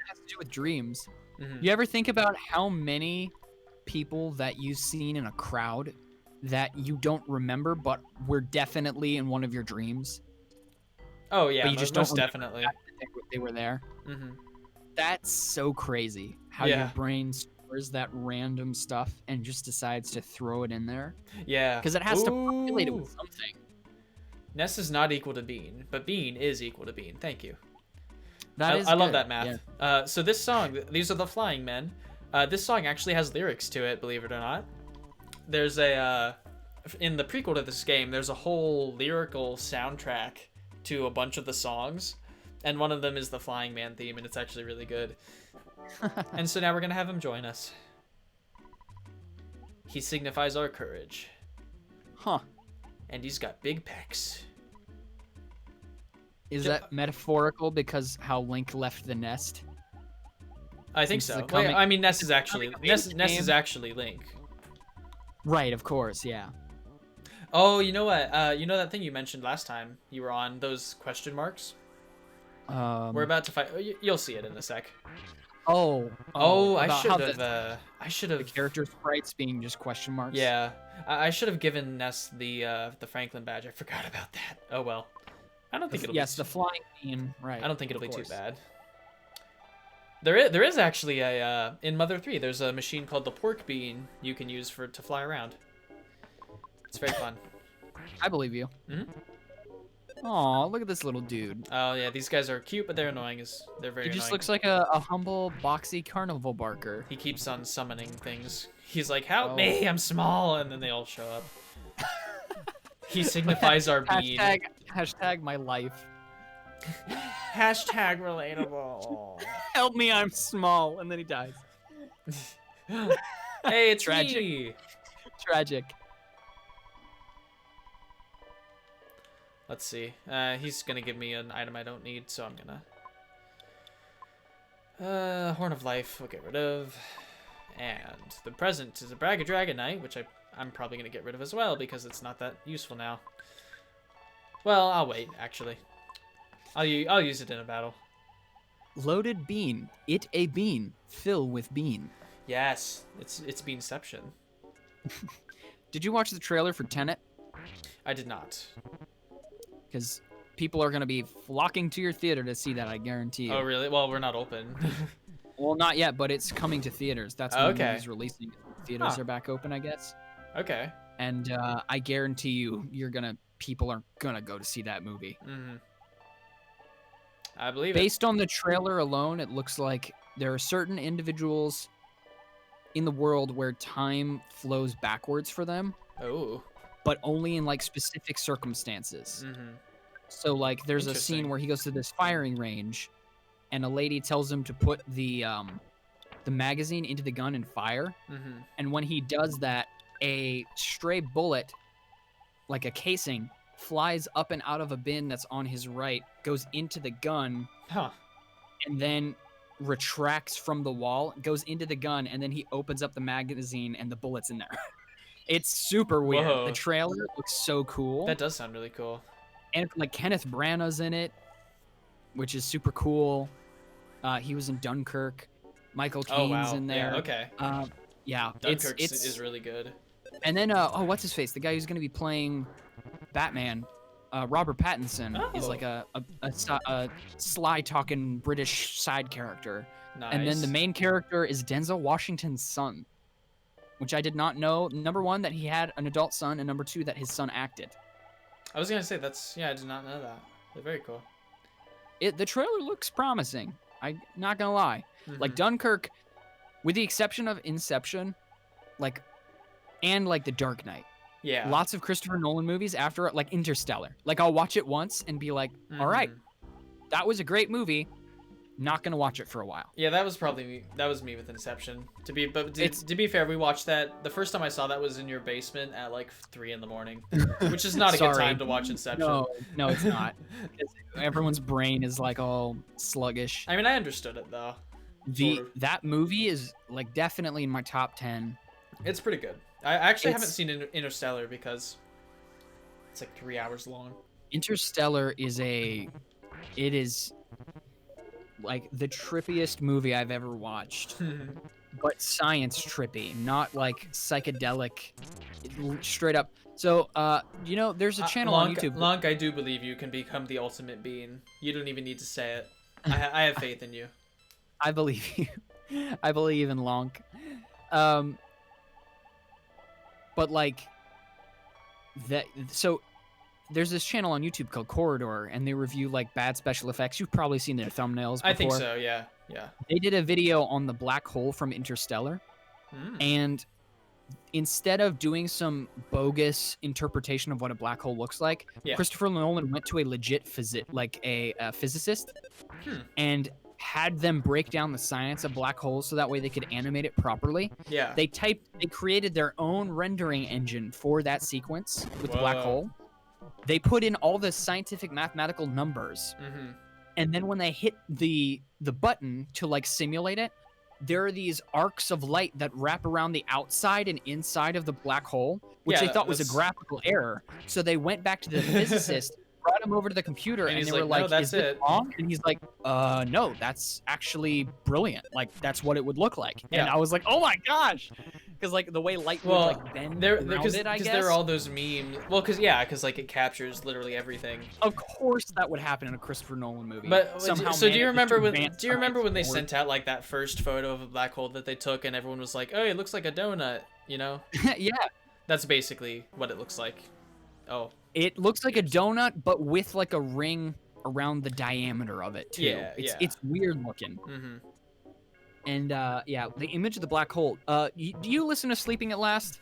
has to do with dreams. Mm-hmm. You ever think about how many people that you've seen in a crowd that you don't remember, but were definitely in one of your dreams? Oh yeah, but you just most don't definitely. They were there. Mm-hmm. That's so crazy. How your brain stores that random stuff and just decides to throw it in there. Yeah. Because it has to populate it with something. Ness is not equal to Bean, but Bean is equal to Bean. Thank you. I love that math. Yeah. So this song, these are the Flying Men. This song actually has lyrics to it, believe it or not. There's in the prequel to this game, there's a whole lyrical soundtrack to a bunch of the songs. And one of them is the Flying Man theme, and it's actually really good. And so now we're going to have him join us. He signifies our courage. Huh. And he's got big pecs. Is that metaphorical because how Link left the nest? I think so. Well, I mean, Ness is actually Link. Right, of course, yeah. Oh, you know what? You know that thing you mentioned last time you were on, those question marks? We're about to fight. You'll see it in a sec. Oh, I should have. The character sprites being just question marks. Yeah, I should have given Ness the Franklin badge. I forgot about that. Oh well. I don't think it'll. Yes, the flying bean. Right. I don't think it'll be too bad. There is actually a in Mother 3. There's a machine called the pork bean you can use to fly around. It's very fun. I believe you. Mm-hmm. Aw, look at this little dude. Oh yeah, these guys are cute, but they're annoying. They're very. He just annoying. looks like a humble, boxy carnival barker. He keeps on summoning things. He's like, "Help me! I'm small," and then they all show up. He signifies our being. Hashtag my life. Hashtag relatable. Help me! I'm small, and then he dies. Hey, it's tragic. Me. Tragic. Let's see. He's gonna give me an item I don't need, so I'm gonna... Horn of Life, we'll get rid of. And the present is a Bragga Dragonite, which I'm probably gonna get rid of as well, because it's not that useful now. Well, I'll wait, actually. I'll use it in a battle. Loaded bean. It a bean. Fill with bean. Yes, it's Beanception. Did you watch the trailer for Tenet? I did not. Because people are gonna be flocking to your theater to see that. I guarantee you. Oh, really? Well, we're not open. Well, not yet, but it's coming to theaters. That's when the Okay. movie's releasing. Theaters Huh. are back open, I guess. Okay. And I guarantee you, people are gonna go to see that movie. Mm-hmm. I believe Based on the trailer alone, it looks like there are certain individuals in the world where time flows backwards for them, it. Oh. but only in like specific circumstances. Mm-hmm. So like there's a scene Interesting. where he goes to this firing range and a lady tells him to put the magazine into the gun and fire. Mm-hmm. And when he does that, a stray bullet, like a casing, flies up and out of a bin that's on his right, goes into the gun, Huh. and then retracts from the wall, goes into the gun, and then he opens up the magazine and the bullet's in there. It's super weird. Whoa. The trailer looks so cool. That does sound really cool. And like Kenneth Branagh's in it, which is super cool. He was in Dunkirk. Michael Caine's in there. Yeah, okay. Yeah, Dunkirk it's is really good. And then what's his face? The guy who's gonna be playing Batman, Robert Pattinson, is Oh. like a sly talking British side character. Nice. And then the main character is Denzel Washington's son, which I did not know. Number one, that he had an adult son, and number two, that his son acted. I was gonna say I did not know that. They're very cool. The trailer looks promising. I'm not gonna lie. Mhm. Like Dunkirk, with the exception of Inception, and The Dark Knight. Yeah. Lots of Christopher Nolan movies after, like Interstellar. Like I'll watch it once and be like, all right, Mhm. that was a great movie. Not gonna watch it for a while. Yeah, that was probably me. That was me with Inception. To be fair, we watched that. The first time I saw that was in your basement at like 3 in the morning, which is not a good Sorry. time to watch Inception. No, it's not. Everyone's brain is like all sluggish. I mean, I understood it though. Sort of. That movie is like definitely in my top 10. It's pretty good. I actually haven't It's- seen Interstellar because it's like 3 hours long. Interstellar is like the trippiest movie I've ever watched, but science trippy, not like psychedelic, straight up. So, there's a channel on YouTube. Lonk, I do believe you can become the ultimate being. You don't even need to say it. I have faith in you. I believe you. I believe in Lonk. But like that. So there's this channel on YouTube called Corridor, and they review like bad special effects. You've probably seen their thumbnails before. I think so. Yeah. Yeah. They did a video on the black hole from Interstellar, and instead of doing some bogus interpretation of what a black hole looks like, Yeah. Christopher Nolan went to a legit physicist, and had them break down the science of black holes so that way they could animate it properly. Yeah. They created their own rendering engine for that sequence with the black Whoa. hole. They put in all the scientific mathematical numbers, Mm-hmm. and then when they hit the button to like simulate it, there are these arcs of light that wrap around the outside and inside of the black hole, which Yeah, they thought was a that's- graphical error. So they went back to the physicist, brought him over to the computer, And and he's they were like, "No, like, that's "Is this it." wrong?" And he's like, no, that's actually brilliant. Like that's what it would look like." And Yeah. I was like, "Oh my gosh," because like the way light would Well, like bend around because it, I guess. there are all those memes. Well, because like it captures literally everything. Of course, that would happen in a Christopher Nolan movie. But somehow, so do you managed remember to when advance do you remember when they science sent out like that first photo of a black hole that they took and everyone was like, "Oh, it looks like a donut," you know? forward? Yeah, That's basically what it looks like. Oh, it looks like a donut, but with like a ring around the diameter of it too. Yeah, It's weird looking. mm-hmm. And the image of the black hole. Do you listen to Sleeping at Last?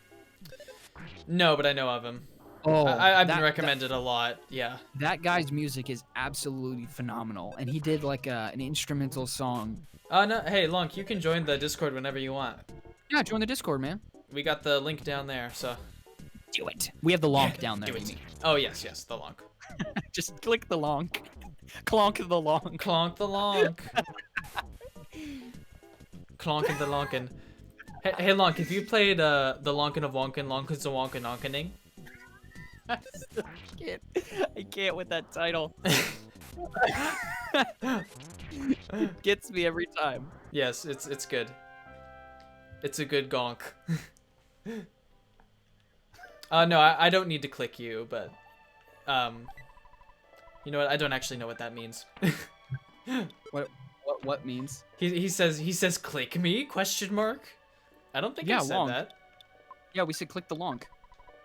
No, but I know of him. Oh, I've been recommended a lot. Yeah. That guy's music is absolutely phenomenal, and he did like an instrumental song. No, hey, Lonk, you can join the Discord whenever you want. Yeah, join the Discord, man. We got the link down there, so. Do it. We have the lonk down there. Do you it. mean. Oh yes, the Lonk. Just click the lonk. Clonk the lonk. Clonk the Lonk. Clonkin' the Lonkin'. Hey, Lonk, have you played the Lonkin' of Wonkin', Lonkin's a Wonkin' Nonkining? I can't with that title. It gets me every time. Yes, it's good. It's a good gonk. No, I don't need to click you, but You know what? I don't actually know what that means. What means? He says click me? Question mark. I don't think I said long. that. Yeah, we said click the lonk.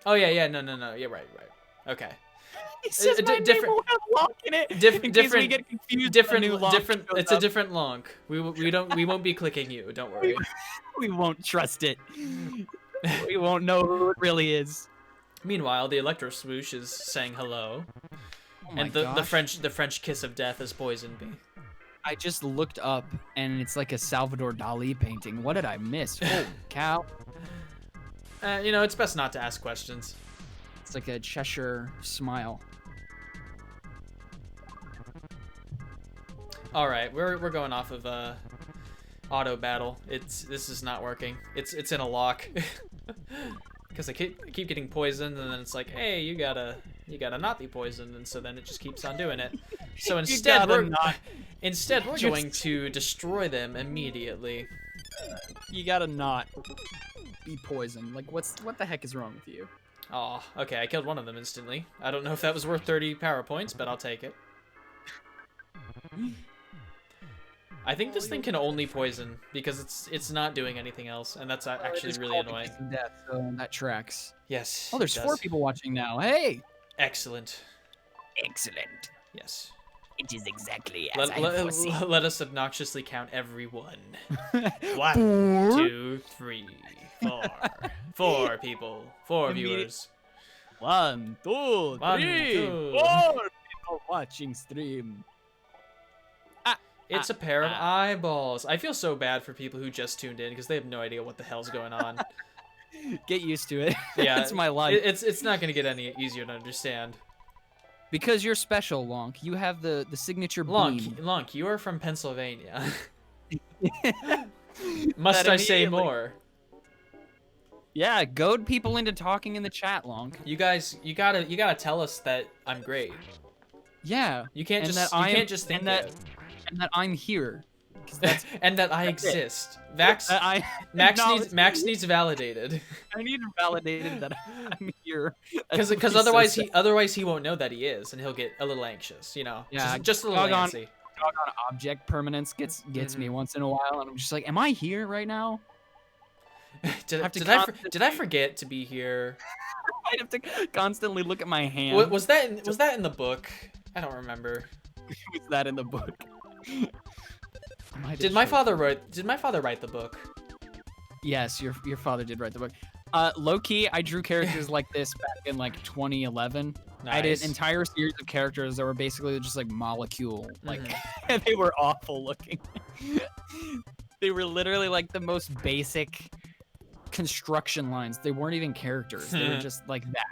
Oh yeah, no. Yeah, right. Okay. He says my name will have lonk in it. In case we get confused. Different. It's a different lonk. We won't be clicking you. Don't worry. We won't trust it. We won't know who it really is. Meanwhile, the electro swoosh is saying hello, and the French kiss of death is poisoned me. I just looked up, and it's like a Salvador Dali painting. What did I miss? Holy cow! You know, it's best not to ask questions. It's like a Cheshire smile. All right, we're going off of auto battle. This is not working. It's in a lock because I keep getting poisoned, and then it's like, hey, you gotta not be poisoned, and so then it just keeps on doing it. So instead we're going to destroy them immediately. You gotta not be poisoned. Like what the heck is wrong with you? Oh, okay, I killed one of them instantly. I don't know if that was worth 30 power points, but I'll take it. I think this thing can only poison because it's not doing anything else, and that's actually really annoying. Death, so that tracks. Yes. Oh, there's 4 people watching now. Hey. Excellent. Excellent. Yes. It is exactly as I foresee. Let us obnoxiously count every one. 1, 2, 3, 4. 4 people. 4 viewers. 1, 2, 3, 4 people watching stream. It's a pair of eyeballs. I feel so bad for people who just tuned in because they have no idea what the hell's going on. Get used to it. Yeah, it's my life. It's not gonna get any easier to understand. Because you're special, Lonk. You have the signature beam. Lonk, you are from Pennsylvania. Must I say more? Yeah, goad people into talking in the chat, Lonk. You gotta tell us that I'm great. Yeah. You can't just think that. And that I'm here. And that I exist. Max needs validated. I need validated that I'm here. Because otherwise he won't know that he is, and he'll get a little anxious. You know. Yeah. Just a little antsy. Doggone object permanence gets me once in a while, and I'm just like, am I here right now? Did I forget to be here? I have to constantly look at my hand. Was that in the book? I don't remember. Was that in the book? Did my father write the book? Yes, your father did write the book. Low key, I drew characters like this back in like 2011. Nice. I did an entire series of characters that were basically just like molecule, like they were awful looking. They were literally like the most basic construction lines. They weren't even characters. They were just like that.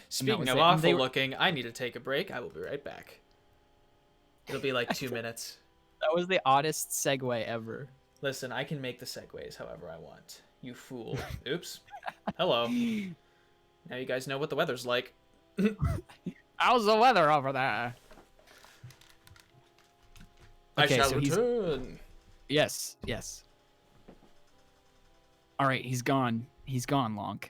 Speaking of awful looking, I need to take a break. I will be right back. It'll be like 2 minutes. That was the oddest segue ever. Listen, I can make the segues however I want. You fool. Oops. Hello. Now you guys know what the weather's like. How's the weather over there? I shall return. Yes. All right, he's gone. He's gone, Lonk.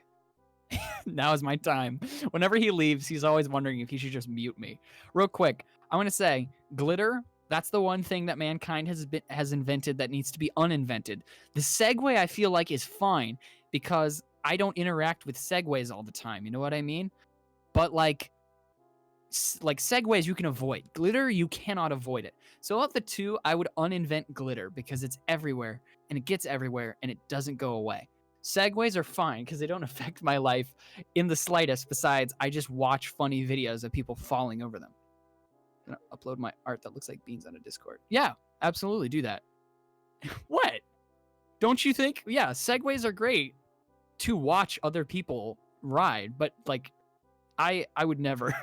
Now is my time. Whenever he leaves, he's always wondering if he should just mute me. Real quick, I want to say, glitter, that's the one thing that mankind has invented that needs to be uninvented. The segue, I feel like, is fine because I don't interact with segues all the time. You know what I mean? But like segues, you can avoid. Glitter, you cannot avoid it. So of the two, I would uninvent glitter because it's everywhere and it gets everywhere and it doesn't go away. Segues are fine because they don't affect my life in the slightest. Besides, I just watch funny videos of people falling over them. I'm gonna upload my art that looks like beans on a Discord. Yeah, absolutely do that. What? Don't you think? Yeah, segues are great to watch other people ride, but like, I would never.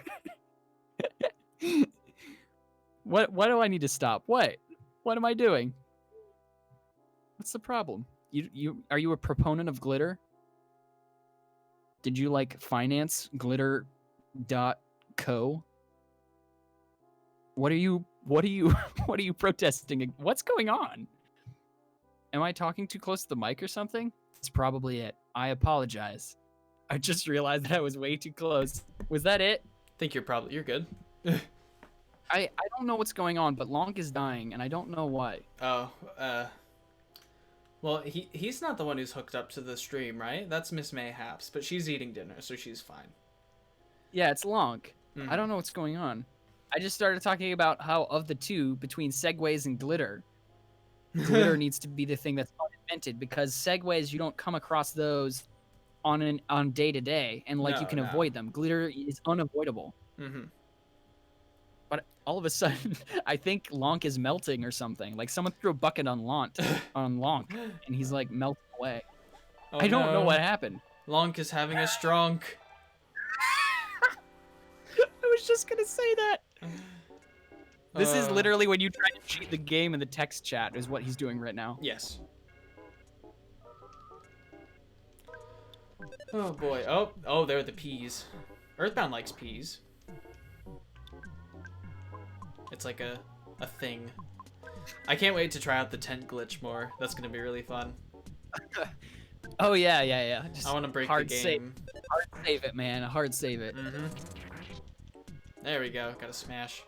What do I need to stop? What am I doing? What's the problem? Are you a proponent of glitter? Did you like finance glitter.co? What are you protesting? What's going on? Am I talking too close to the mic or something? That's probably it. I apologize. I just realized that I was way too close. Was that it? I think you're good. I don't know what's going on, but Lonk is dying, and I don't know why. Oh, well, he's not the one who's hooked up to the stream, right? That's Miss Mayhaps, but she's eating dinner, so she's fine. Yeah, it's Lonk. Mhm. I don't know what's going on. I just started talking about how of the two, between segways and glitter, glitter needs to be the thing that's uninvented, because segways, you don't come across those on day to day, and like you No, can no. avoid them. Glitter is unavoidable. Mm-hmm. But all of a sudden, I think Lonk is melting or something. Like someone threw a bucket on Lonk, and he's like melting away. Oh, I don't know no. what happened. Lonk is having a stronk. I was just gonna say that. This is Uh, literally when you try to cheat the game in the text chat, is what he's doing right now. Yes. Oh boy. Oh, they're the peas. EarthBound likes peas. It's like a thing. I can't wait to try out the tent glitch more. That's gonna be really fun. Oh yeah. Just I want to break hard the save, game. hard save it, man. Hard save it. Mm-hmm. There we go. Got a smash.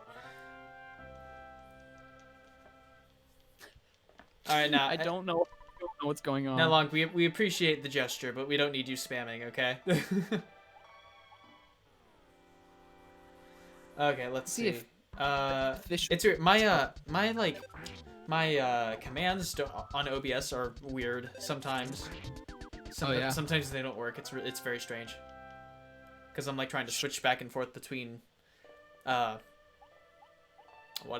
All right, now I don't know what's going on. Now, Long, we appreciate the gesture, but we don't need you spamming, okay? Okay, let's see. if fish. It's weird. My commands on OBS are weird sometimes. Yeah. Sometimes they don't work. It's very strange. Because I'm like trying to switch back and forth between, what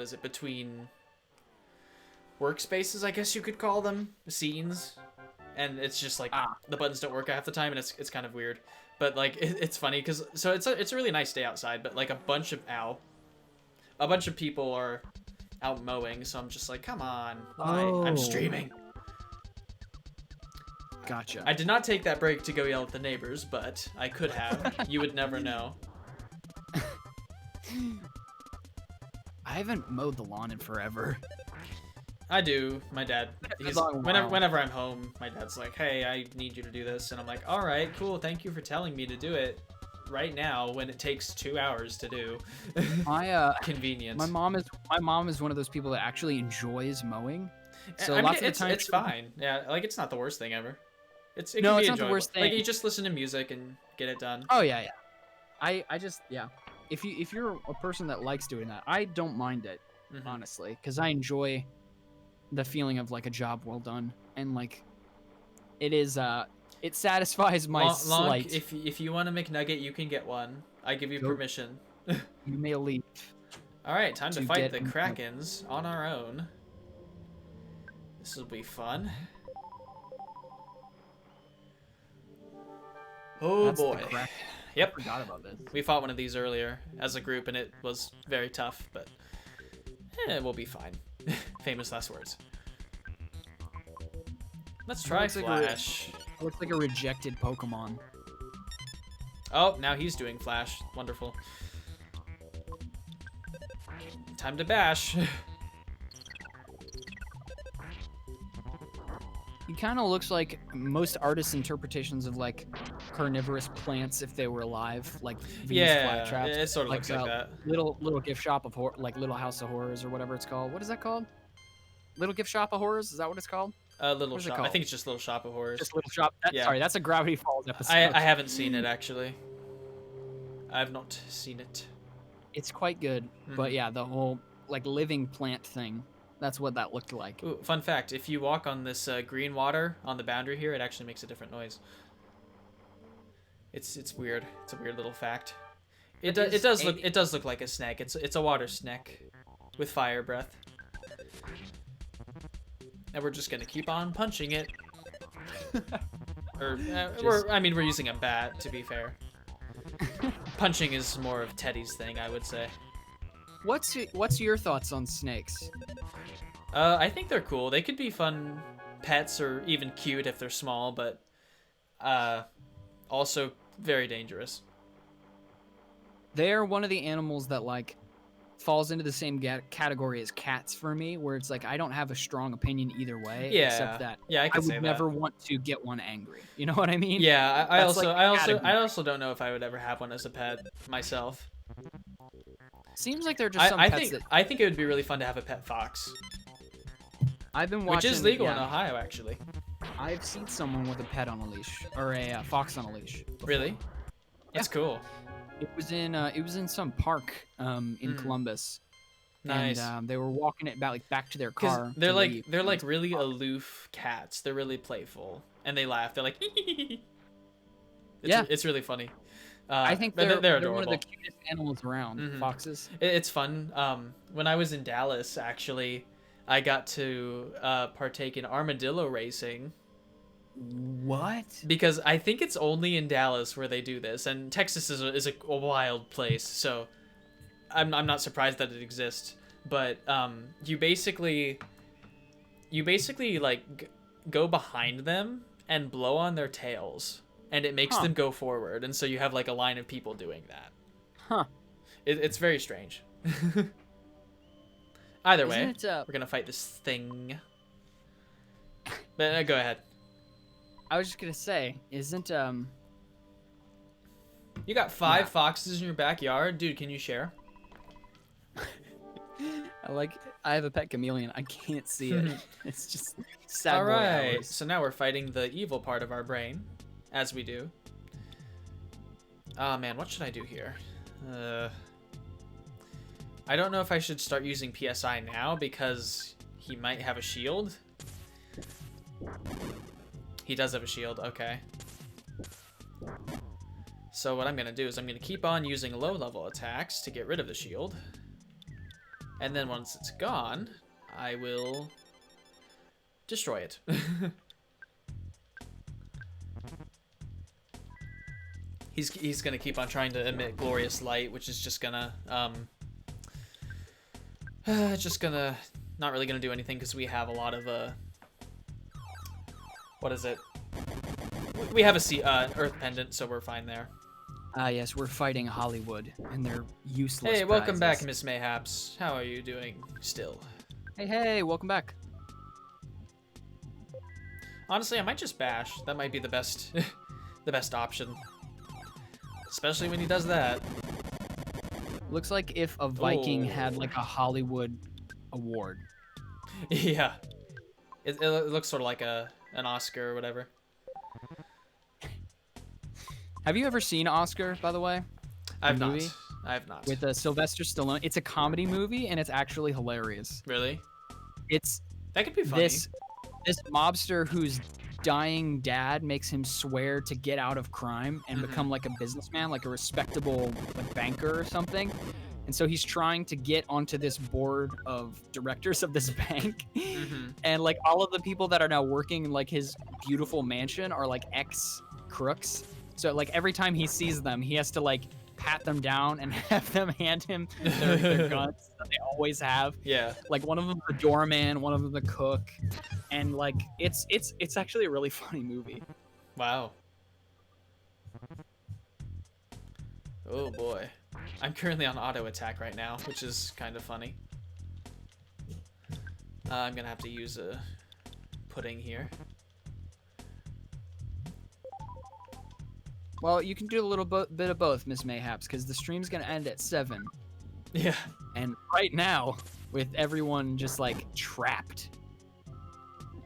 is it? Between workspaces, I guess you could call them, scenes, and it's just like the buttons don't work half the time, and it's kind of weird. But like it's funny because it's a really nice day outside, but like a bunch of people are out mowing, so I'm just like, come on, why? I'm streaming. Gotcha. I did not take that break to go yell at the neighbors, but I could have. You would never know. I haven't mowed the lawn in forever. I do. My dad. long while. Whenever I'm home, my dad's like, "Hey, I need you to do this," and I'm like, "All right, cool. Thank you for telling me to do it right now when it takes 2 hours to do." My Convenience. My mom is one of those people that actually enjoys mowing. So I mean, lots of the time it's fine. Yeah, like it's not the worst thing ever. It No, can be it's not the enjoyable. worst Like thing. you just listen to music and get it done. Oh yeah. I just If you're a person that likes doing that, I don't mind it, honestly, because I enjoy the feeling of like a job well done, and like it is it satisfies my slight. If you want a McNugget, you can get one. I give you permission. You may leave. All right, time to To fight get the a McNugget. Krakens on our own. This will be fun. Oh That's the boy. crack. Yep. I forgot about this. We fought one of these earlier as a group, and it was very tough, but we'll be fine. Famous last words. Let's try looks like Flash. It looks like a rejected Pokemon. Oh, now he's doing Flash. Wonderful. Time to bash. He kind of looks like most artists' interpretations of like carnivorous plants if they were alive, like Venus flytraps. It sort of looks like that. Little gift shop of like Little House of Horrors or whatever it's called. What is that called? Little Gift Shop of Horrors? Is that what it's called? Little What is it shop. I called? think it's just Little Shop of Horrors. Just Little Shop. Yeah. Sorry, that's a Gravity Falls episode. I haven't seen it actually. I've not seen it. It's quite good, but yeah, the whole like living plant thing. That's what that looked like. Ooh, fun fact: if you walk on this green water on the boundary here, it actually makes a different noise. It's weird. It's a weird little fact. It does look like a snake. It's a water snake with fire breath. And we're just gonna keep on punching it. We're using a bat, to be fair. Punching is more of Teddy's thing, I would say. What's your thoughts on snakes? I think they're cool. They could be fun pets or even cute if they're small, but also very dangerous. They're one of the animals that like falls into the same category as cats for me, where it's like I don't have a strong opinion either way. Yeah. Except that I would say never want to get one angry. You know what I mean? Yeah, That's like the I category. also don't know if I would ever have one as a pet myself. Seems like they're just some I pets think that I think it would be really fun to have a pet fox, I've been watching. which is legal in yeah, Ohio actually. I've seen someone with a pet on a leash or a fox on a leash. before. Really? That's cool. It was in some park in Columbus. Nice. And they were walking it back to their Because car. they're to like leave. they're like really aloof cats. They're really playful and they laugh. They're like, it's really funny. I think they're they're one adorable. of the cutest animals around. Foxes. It's fun. When I was in Dallas, actually, I got to partake in armadillo racing. What? Because I think it's only in Dallas where they do this, and Texas is a wild place, so I'm not surprised that it exists. But you basically like go behind them and blow on their tails, and it makes them go forward, and so you have like a line of people doing that. Huh. It's very strange. Either way, Isn't it, we're gonna fight this thing. But go ahead. I was just gonna say, isn't You got 5 foxes in your backyard, dude. Can you share? I have a pet chameleon. I can't see it. It's just sad. All boy right. hours. So now we're fighting the evil part of our brain, as we do. Oh man, what should I do here? I don't know if I should start using PSI now because he might have a shield. He does have a shield, okay. So what I'm gonna do is I'm gonna keep on using low-level attacks to get rid of the shield. And then once it's gone, I will destroy it. He's gonna keep on trying to emit glorious light, which is just gonna not really gonna do anything because we have a lot of what is it? We have a Earth pendant, so we're fine there. Yes, we're fighting Hollywood, and they're useless. Hey, welcome back, prizes. Miss Mayhaps. How are you doing still? Hey, welcome back. Honestly, I might just bash. That might be the best, the best option. Especially when he does that. Looks like if a Viking had like a Hollywood award. Yeah. It looks sort of like an Oscar or whatever. Have you ever seen Oscar, by the way? I've not. Movie? I have not. With Sylvester Stallone. It's a comedy movie, and it's actually hilarious. Really? It's That could be funny. this mobster whose dying dad makes him swear to get out of crime and become like a businessman, like a respectable like banker or something. And so he's trying to get onto this board of directors of this bank. And like all of the people that are now working in like his beautiful mansion are like ex-crooks. So like every time he sees them, he has to like pat them down and have them hand him their guns that they always have. Yeah. Like one of them the doorman, one of them the cook, and like it's actually a really funny movie. Wow. Oh boy. I'm currently on auto attack right now, which is kind of funny. I'm gonna have to use a pudding here. Well, you can do a little bit of both, Miss Mayhaps, because the stream's gonna end at 7. Yeah. And right now, with everyone just like trapped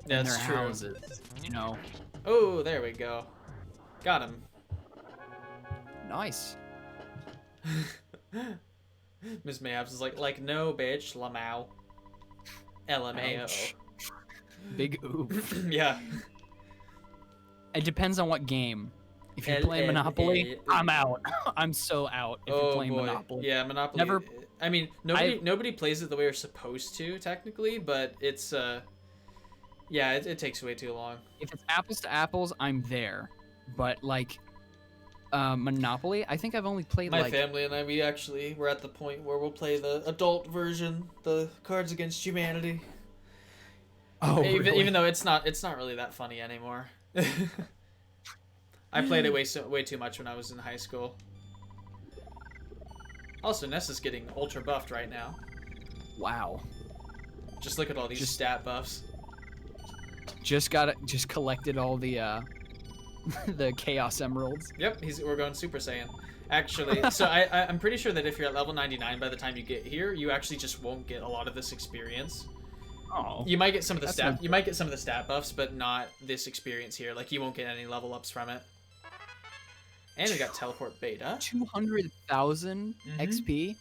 in their true. houses, you know. Oh, there we go. Got him. Nice. Miss Mayhaps is like no bitch, Lamau. LMAO. Ouch. Big oof. Yeah. It depends on what game. If you're playing Monopoly, I'm out. I'm so out if you're playing Monopoly. Yeah, Monopoly. Never. I mean, nobody plays it the way you're supposed to, technically, but it's yeah, it takes way too long. If it's apples to apples, I'm there. But like Monopoly, I think I've only played My like family and I, we're at the point where we'll play the adult version, the Cards Against Humanity. Oh, really? Even though it's not really that funny anymore. I played it way too much when I was in high school. Also, Ness is getting ultra buffed right now. Wow. Just look at all these stat buffs. Just collected all the the Chaos Emeralds. Yep, we're going Super Saiyan. Actually, so I'm pretty sure that if you're at level 99 by the time you get here, you actually just won't get a lot of this experience. Oh, You might get some of the that's stat. You might get some of the stat buffs, but not this experience here. Like you won't get any level ups from it. And we got teleport beta. 200,000 XP.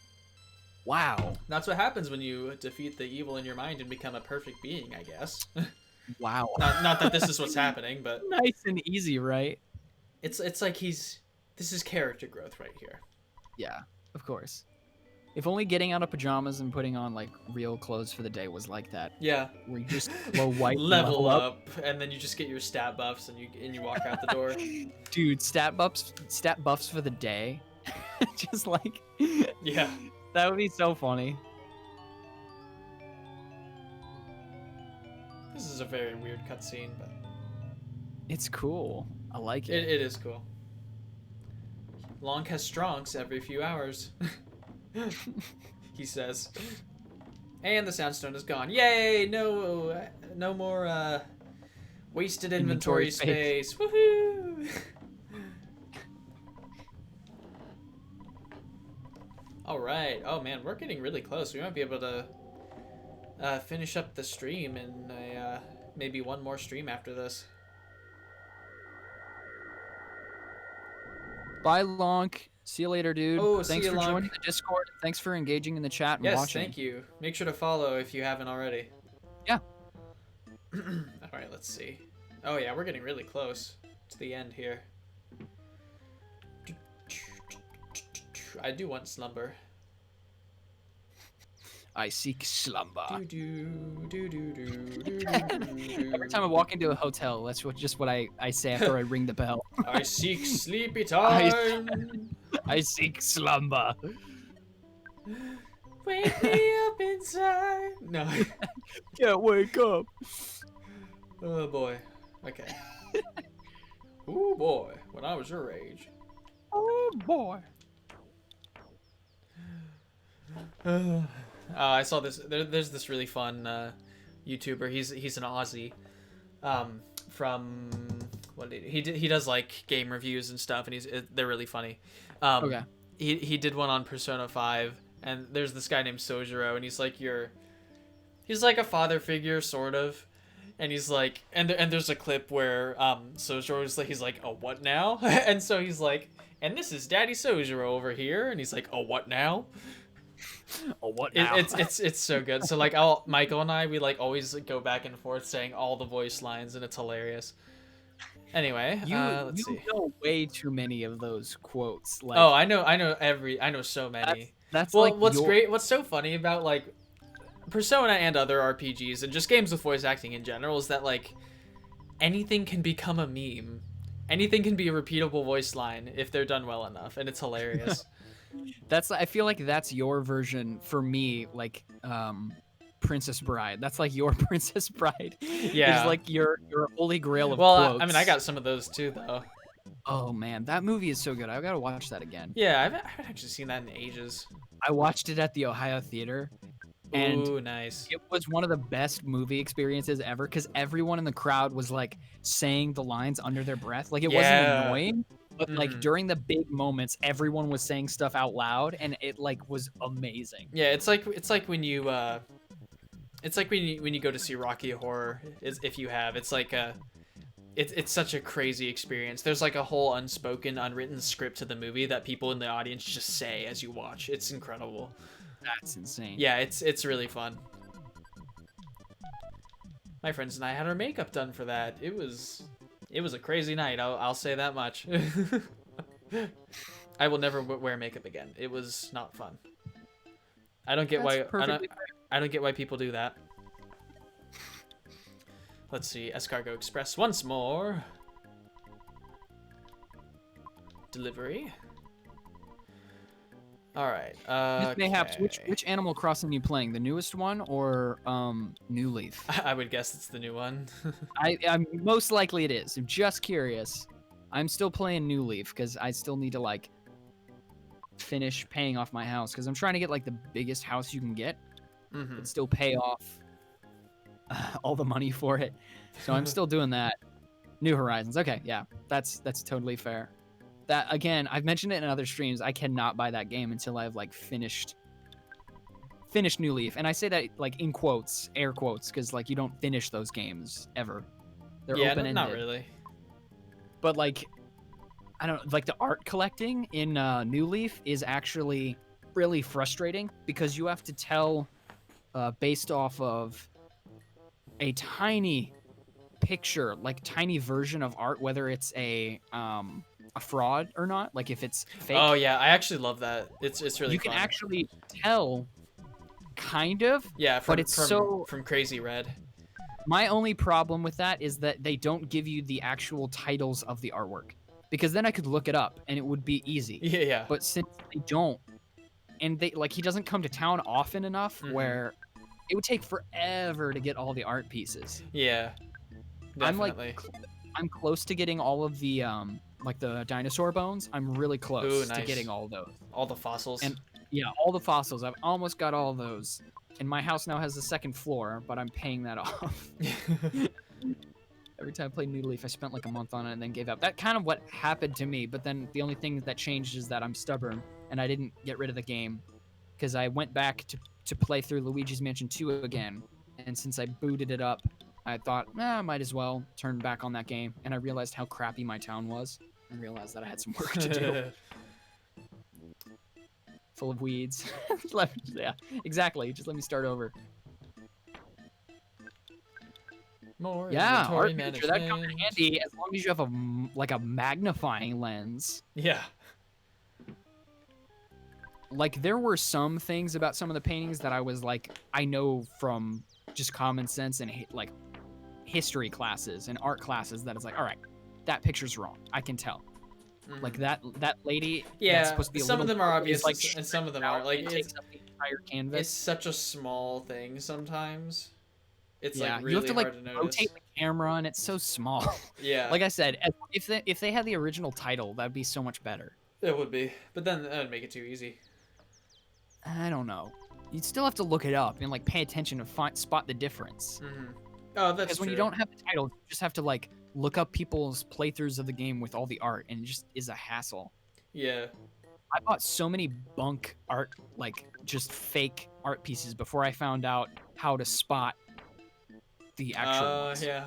Wow. That's what happens when you defeat the evil in your mind and become a perfect being, I guess. Wow. not that this is what's happening, but Nice and easy, right? it's like this is character growth right here. Yeah, of course. If only getting out of pajamas and putting on like real clothes for the day was like that. Yeah. Where you just glow white, level up, and then you just get your stat buffs and you walk out the door. Dude, stat buffs for the day. Just like yeah. That would be so funny. This is a very weird cutscene, but it's cool. I like it. It is cool. Long has strongs every few hours. He says. And the soundstone is gone. Yay! No more wasted inventory space. Woohoo! All right. Oh man, we're getting really close. We might be able to finish up the stream in maybe one more stream after this. Bye, Lonk. See you later, dude. Oh, thanks for Lonk. joining the Discord. Thanks for engaging in the chat and yes, watching. Yes, thank you. Make sure to follow if you haven't already. Yeah. All right, let's see. Oh yeah, we're getting really close to the end here. I do want slumber. I seek slumber. Every Every time I walk into a hotel, that's just what I say after I ring the bell. I seek sleepy time. I seek slumber. Wake me up inside. No. Can't wake up. Oh boy. Okay. Oh boy. When I was your age. Oh boy. I saw this. There's this really fun YouTuber. He's an Aussie. From he does like game reviews and stuff, and they're really funny. Okay. He did one on Persona 5, and there's this guy named Sojiro, and he's like a father figure sort of, and he's like, and there's a clip where Sojiro's like, he's like, oh what now? And so he's like, and this is Daddy Sojiro over here, and he's like, oh what now? Oh what now? It's so good. So like Michael and I, we like always go back and forth saying all the voice lines, and it's hilarious. Anyway, let's see. You know way too many of those quotes. Like, oh, I know so many. That's well, like what's great, what's so funny about like Persona and other RPGs and just games with voice acting in general is that like anything can become a meme. Anything can be a repeatable voice line if they're done well enough, and it's hilarious. I feel like that's your version for me, like Princess Bride. That's like your Princess Bride. Yeah. It's like your holy grail of quotes. I mean, I got some of those too, though. Oh man, that movie is so good. I gotta watch that again. Yeah, I haven't actually seen that in ages. I watched it at the Ohio Theater. And ooh, nice. It was one of the best movie experiences ever because everyone in the crowd was like saying the lines under their breath. Like it wasn't annoying, but like during the big moments, everyone was saying stuff out loud, and it like was amazing. Yeah, it's like when you when you go to see Rocky Horror, if you have, it's like it's such a crazy experience. There's like a whole unspoken, unwritten script to the movie that people in the audience just say as you watch. It's incredible. That's insane. Yeah, it's really fun. My friends and I had our makeup done for that. It was a crazy night. I'll say that much. I will never wear makeup again. It was not fun. I don't get why I don't get why people do that. Let's see, Escargot Express once more. Delivery. All right. Mayhaps, which Animal Crossing are you playing? The newest one or New Leaf? I would guess it's the new one. I'm most likely it is. I'm just curious. I'm still playing New Leaf because I still need to like finish paying off my house because I'm trying to get like the biggest house you can get, but still pay off all the money for it. So I'm still doing that. New Horizons. Okay, yeah, that's totally fair. That again, I've mentioned it in other streams. I cannot buy that game until I've like finished New Leaf, and I say that like in quotes, air quotes, because like you don't finish those games ever. They're Yeah, open ended. not really. But like, I don't like the art collecting in New Leaf is actually really frustrating because you have to tell based off of a tiny picture, like tiny version of art, whether it's a fraud or not. Like if it's fake. Oh yeah, I actually love that. It's really you can fun. actually tell, kind of. Yeah, but it's so from Crazy Red. My only problem with that is that they don't give you the actual titles of the artwork, because then I could look it up and it would be easy. Yeah. But since they don't, and they like he doesn't come to town often enough where it would take forever to get all the art pieces. Yeah. Definitely. I'm close to getting all of the like the dinosaur bones. I'm really close to getting all those. All the fossils. And yeah, all the fossils. I've almost got all those. And my house now has a second floor, but I'm paying that off. Every time I played New Leaf, I spent like a month on it and then gave up. That kind of what happened to me, but then the only thing that changed is that I'm stubborn and I didn't get rid of the game because I went back to play through Luigi's Mansion 2 again. And since I booted it up, I thought, I might as well turn back on that game. And I realized how crappy my town was and realized that I had some work to do. Full of weeds. Yeah, exactly. Just let me start over. More yeah, art management. feature, that comes in handy as long as you have a magnifying lens. Yeah. Like there were some things about some of the paintings that I was like, I know from just common sense and like history classes and art classes that it's like, all right, that picture's wrong. I can tell. Like that lady. Yeah, that's supposed to be some of them are obvious, like, and some of them are like it takes up the entire canvas. It's such a small thing sometimes. It's like really you have to like hard to notice. rotate the camera, and it's so small. Yeah. Like I said, if they had the original title, that'd be so much better. It would be, but then that would make it too easy. I don't know. You'd still have to look it up and like pay attention to spot the difference. Oh, that's because when you don't have the title, you just have to like look up people's playthroughs of the game with all the art, and it just is a hassle. Yeah. I bought so many bunk art, like just fake art pieces before I found out how to spot the actual ones. Yeah.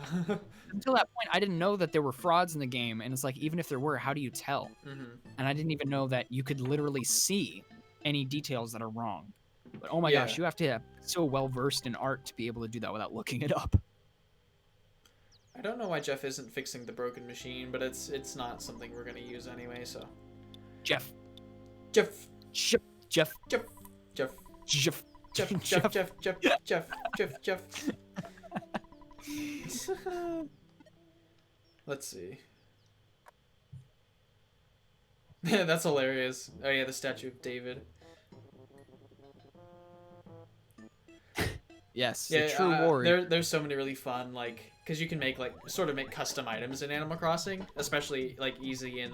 Until that point, I didn't know that there were frauds in the game, and it's like, even if there were, how do you tell? And I didn't even know that you could literally see any details that are wrong. But oh my gosh, you have to be so well versed in art to be able to do that without looking it up. I don't know why Jeff isn't fixing the broken machine, but it's not something we're gonna use anyway. So, Jeff. Let's see. That's hilarious. Oh yeah, the statue of David. Yes, yeah, the true warrior. There's so many really fun, like, because you can make like sort of make custom items in Animal Crossing, especially like easy in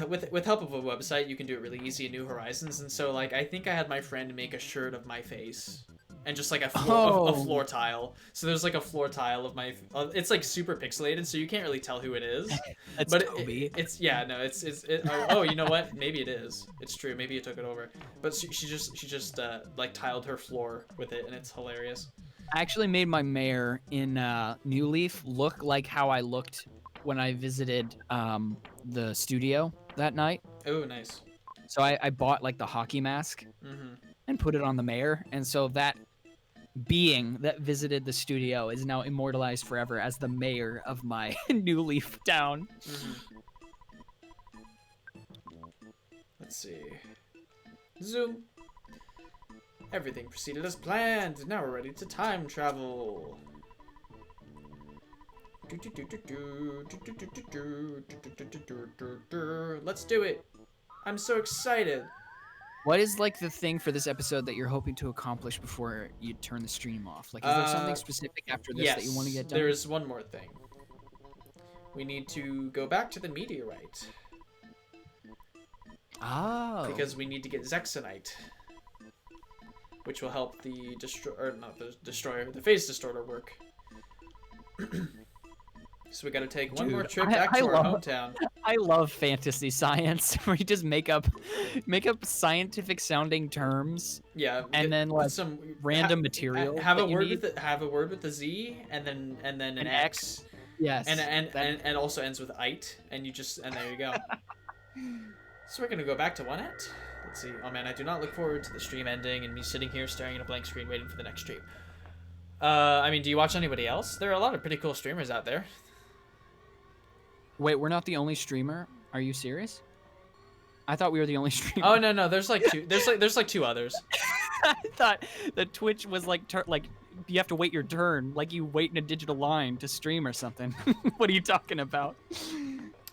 with help of a website, you can do it really easy in New Horizons. And so like I think I had my friend make a shirt of my face and just like a floor tile. So there's like a floor tile of my it's like super pixelated, so you can't really tell who it is. That's but Toby. it's oh, you know what, maybe it is, it's true, maybe it took it over. But she just like tiled her floor with it, and it's hilarious. I actually made my mayor in New Leaf look like how I looked when I visited the studio that night. Oh, nice. So I bought like the hockey mask and put it on the mayor, and so that being that visited the studio is now immortalized forever as the mayor of my New Leaf town. Let's see. Zoom. Everything proceeded as planned. Now we're ready to time travel. Let's do it. I'm so excited. What is like the thing for this episode that you're hoping to accomplish before you turn the stream off? Like, is there something specific after this that you want to get done? There's one more thing. We need to go back to the meteorite. Oh. Because we need to get Zexonite, which will help the the phase distorter work. So we got to take one Dude, more trip back to our hometown. I love fantasy science where you just make up scientific sounding terms. Yeah, And then like some random material. Have a that you word need. with a word with a Z and then an X. Yes. And also ends with ite, and there you go. So we're gonna go back to 1-ent. Let's see. Oh man, I do not look forward to the stream ending and me sitting here staring at a blank screen waiting for the next stream. I mean, do you watch anybody else? There are a lot of pretty cool streamers out there. Wait, we're not the only streamer? Are you serious? I thought we were the only streamer. Oh no, there's like two. There's like two others. I thought that Twitch was like you have to wait your turn, like you wait in a digital line to stream or something. What are you talking about?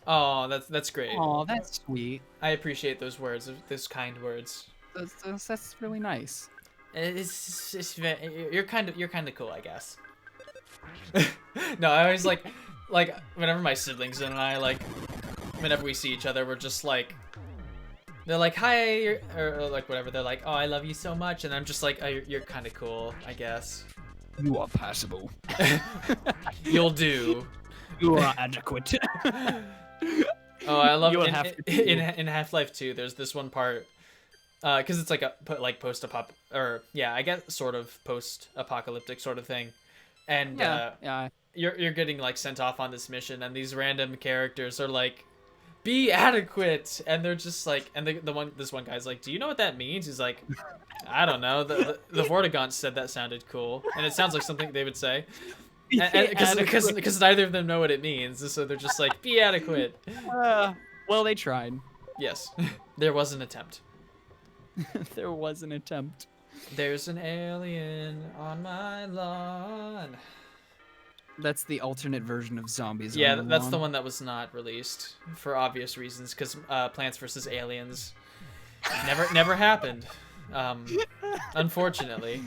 Oh, that's great. Oh, that's sweet. I appreciate those words, those kind words. That's really nice. You're kind of cool, I guess. No, I always like whenever my siblings and I whenever we see each other, we're just like, they're like, hi, or like whatever. They're like, oh, I love you so much, and I'm just like, oh, you're kind of cool, I guess. You are passable. You'll do. You are adequate. Oh, I love in Half-Life 2. There's this one part, because it's like a I guess sort of post-apocalyptic sort of thing, and yeah. You're getting like sent off on this mission, and these random characters are like, be adequate, and they're just like, and this one guy's like, do you know what that means? He's like, I don't know. The Vortigaunt said that sounded cool, and it sounds like something they would say. Because neither of them know what it means, so they're just like, be adequate. Well, they tried. Yes, there was an attempt. There was an attempt. There's an alien on my lawn. That's the alternate version of Zombies. Yeah, that's the one that was not released for obvious reasons, because Plants vs. Aliens never happened. Unfortunately.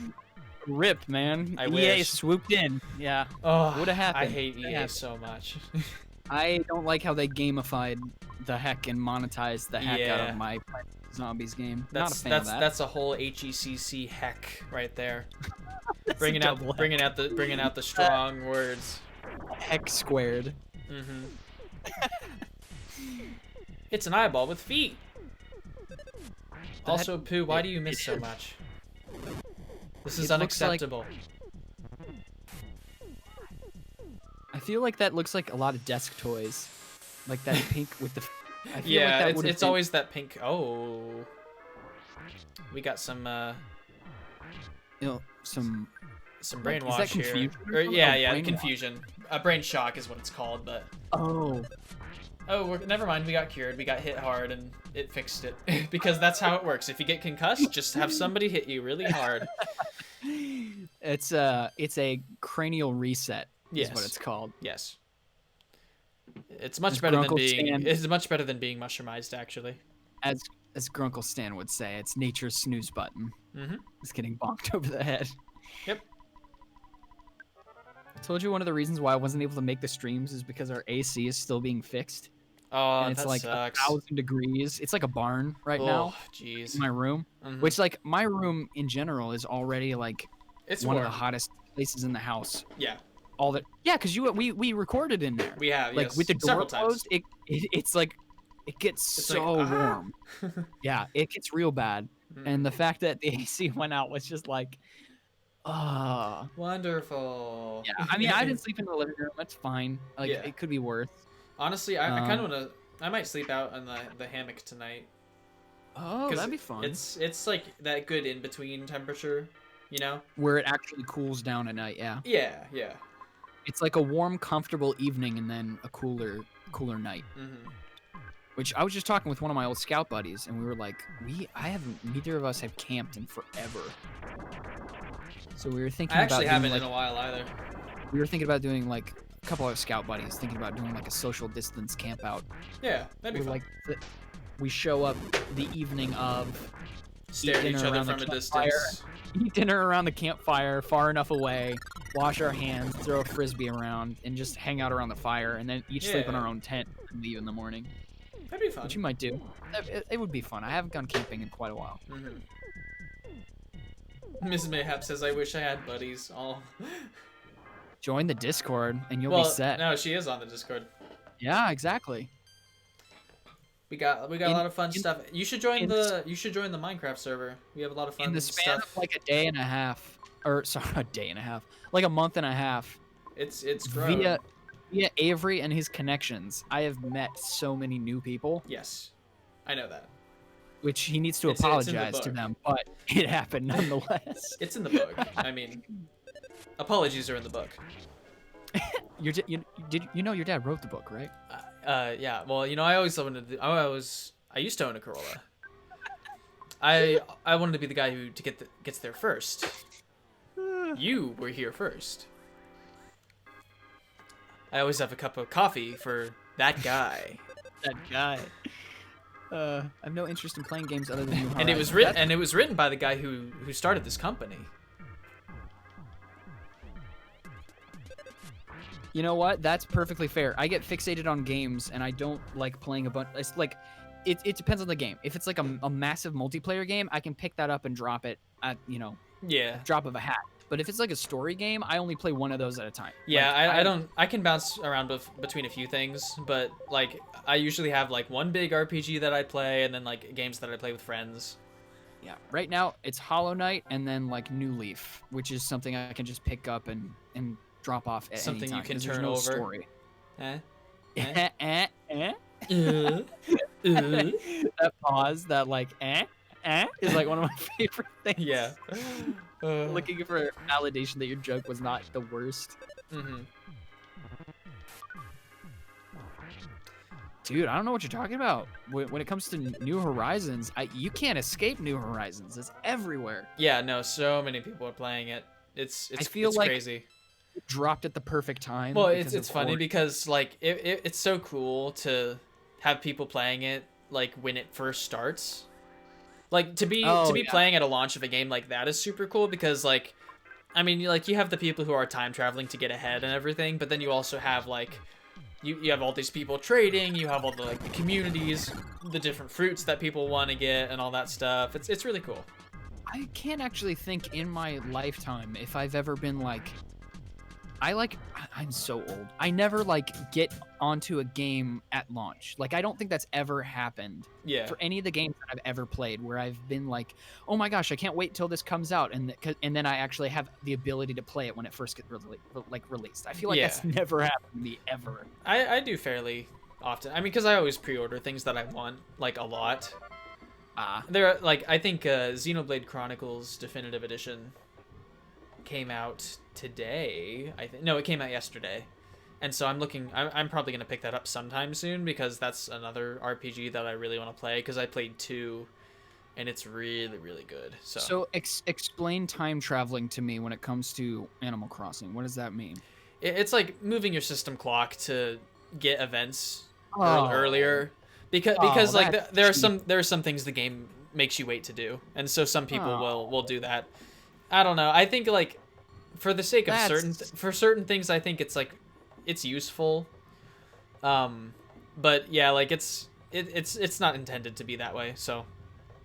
Rip, man. I EA wish. swooped in. Yeah. Oh, would have happened. I hate EA so much. I don't like how they gamified the heck and monetized the heck out of my Zombies game. Not a fan of that. That's a whole HECC heck right there. bringing out the strong words. Heck squared. It's an eyeball with feet. Also, Pooh, why do you miss so much? This is unacceptable. I feel like that looks like a lot of desk toys, like that pink with the. I feel yeah, like it's always that pink. Oh, we got some. Some brainwash is that confusion here. Yeah, confusion. Brain shock is what it's called, but. Oh, never mind. We got cured. We got hit hard, and it fixed it. Because that's how it works. If you get concussed, just have somebody hit you really hard. It's a cranial reset. Yes. Is what it's called. Yes. It's much better than being. It's much better than being mushroomized, actually. As Grunkle Stan would say, it's nature's snooze button. It's getting bonked over the head. Yep. I told you one of the reasons why I wasn't able to make the streams is because our AC is still being fixed. Oh, and it's that like sucks. 1,000 degrees. It's like a barn right now. Jeez. In my room, which like my room in general is already like one of the hottest places in the house. Yeah. Because we recorded in there. We have like with the door closed. It's like it gets so warm. Yeah, it gets real bad. And the fact that the AC went out was just like, wonderful. Yeah, I mean, I didn't sleep in the living room. That's fine. Like it could be worse. Honestly, I kind of want to. I might sleep out in the hammock tonight. Oh, that'd be fun. It's like that good in between temperature, you know, where it actually cools down at night. Yeah. Yeah. It's like a warm, comfortable evening and then a cooler night. Which I was just talking with one of my old scout buddies, and we were like, neither of us have camped in forever. So we were thinking. I actually haven't in a while either. We were thinking about doing like a couple of scout buddies thinking about doing like a social distance camp out. Yeah, that'd be fun. Like we show up the evening of, stare at each other from a distance. Eat dinner around the campfire, far enough away, wash our hands, throw a frisbee around, and just hang out around the fire, and then each sleep in our own tent and leave in the morning. That'd be fun. Which you might do. It would be fun. I haven't gone camping in quite a while. Mrs. Mayhap says, I wish I had buddies. Oh. Join the Discord and you'll Well, be set. no, she is on the Discord. Yeah, exactly. We got a lot of fun stuff. You should join the Minecraft server. We have a lot of fun in the span stuff. of like a day and a half, or sorry, a day and a half, like a month and a half. It's growing. Via Avery and his connections, I have met so many new people. Yes, I know that. Which he needs to It's in the apologize to book. them, but it happened nonetheless. It's in the book. I mean, apologies are in the book. You know your dad wrote the book, right? Yeah. Well, you know, I always wanted to. I used to own a Corolla. I wanted to be the guy who gets there first. You were here first. I always have a cup of coffee for that guy. That guy. I have no interest in playing games other than New Horizons. And it was written by the guy who started this company. You know what? That's perfectly fair. I get fixated on games, and I don't like playing a bunch. It's like, it depends on the game. If it's like a massive multiplayer game, I can pick that up and drop it at, drop of a hat. But if it's like a story game, I only play one of those at a time. Yeah, like, I can bounce around between a few things, but like I usually have like one big RPG that I play, and then like games that I play with friends. Yeah, right now it's Hollow Knight, and then like New Leaf, which is something I can just pick up and drop off at something any time, you can 'cause there's turn no over. Story. Eh? That pause, that like is like one of my favorite things. Yeah. Looking for validation that your joke was not the worst. Mm-hmm. Dude, I don't know what you're talking about. When it comes to New Horizons, you can't escape New Horizons. It's everywhere. Yeah, no, so many people are playing it. It's like crazy. It dropped at the perfect time. Well, it's funny because like it's so cool to have people playing it like when it first starts. Like to be playing at a launch of a game like that is super cool because like I mean like you have the people who are time traveling to get ahead and everything, but then you also have like you have all these people trading, you have all the like the communities, the different fruits that people want to get and all that stuff. It's really cool. I can't actually think in my lifetime if I've ever been like I'm so old. I never like get onto a game at launch. Like I don't think that's ever happened. Yeah. For any of the games that I've ever played where I've been like, "Oh my gosh, I can't wait till this comes out," and then I actually have the ability to play it when it first gets released. I feel like that's never happened to me ever. I do fairly often. I mean, because I always pre-order things that I want like a lot. There are, like I think Xenoblade Chronicles Definitive Edition came out today. I think no, it came out yesterday, and so I'm probably gonna pick that up sometime soon because that's another RPG that I really want to play because I played 2, and it's really really good. So explain time traveling to me when it comes to Animal Crossing. What does that mean? It's like moving your system clock to get events Oh. earlier because like there cheap. are some things the game makes you wait to do, and so some people will do that. I don't know. I think like for the sake of certain things, I think it's like it's useful. But yeah, like it's not intended to be that way. So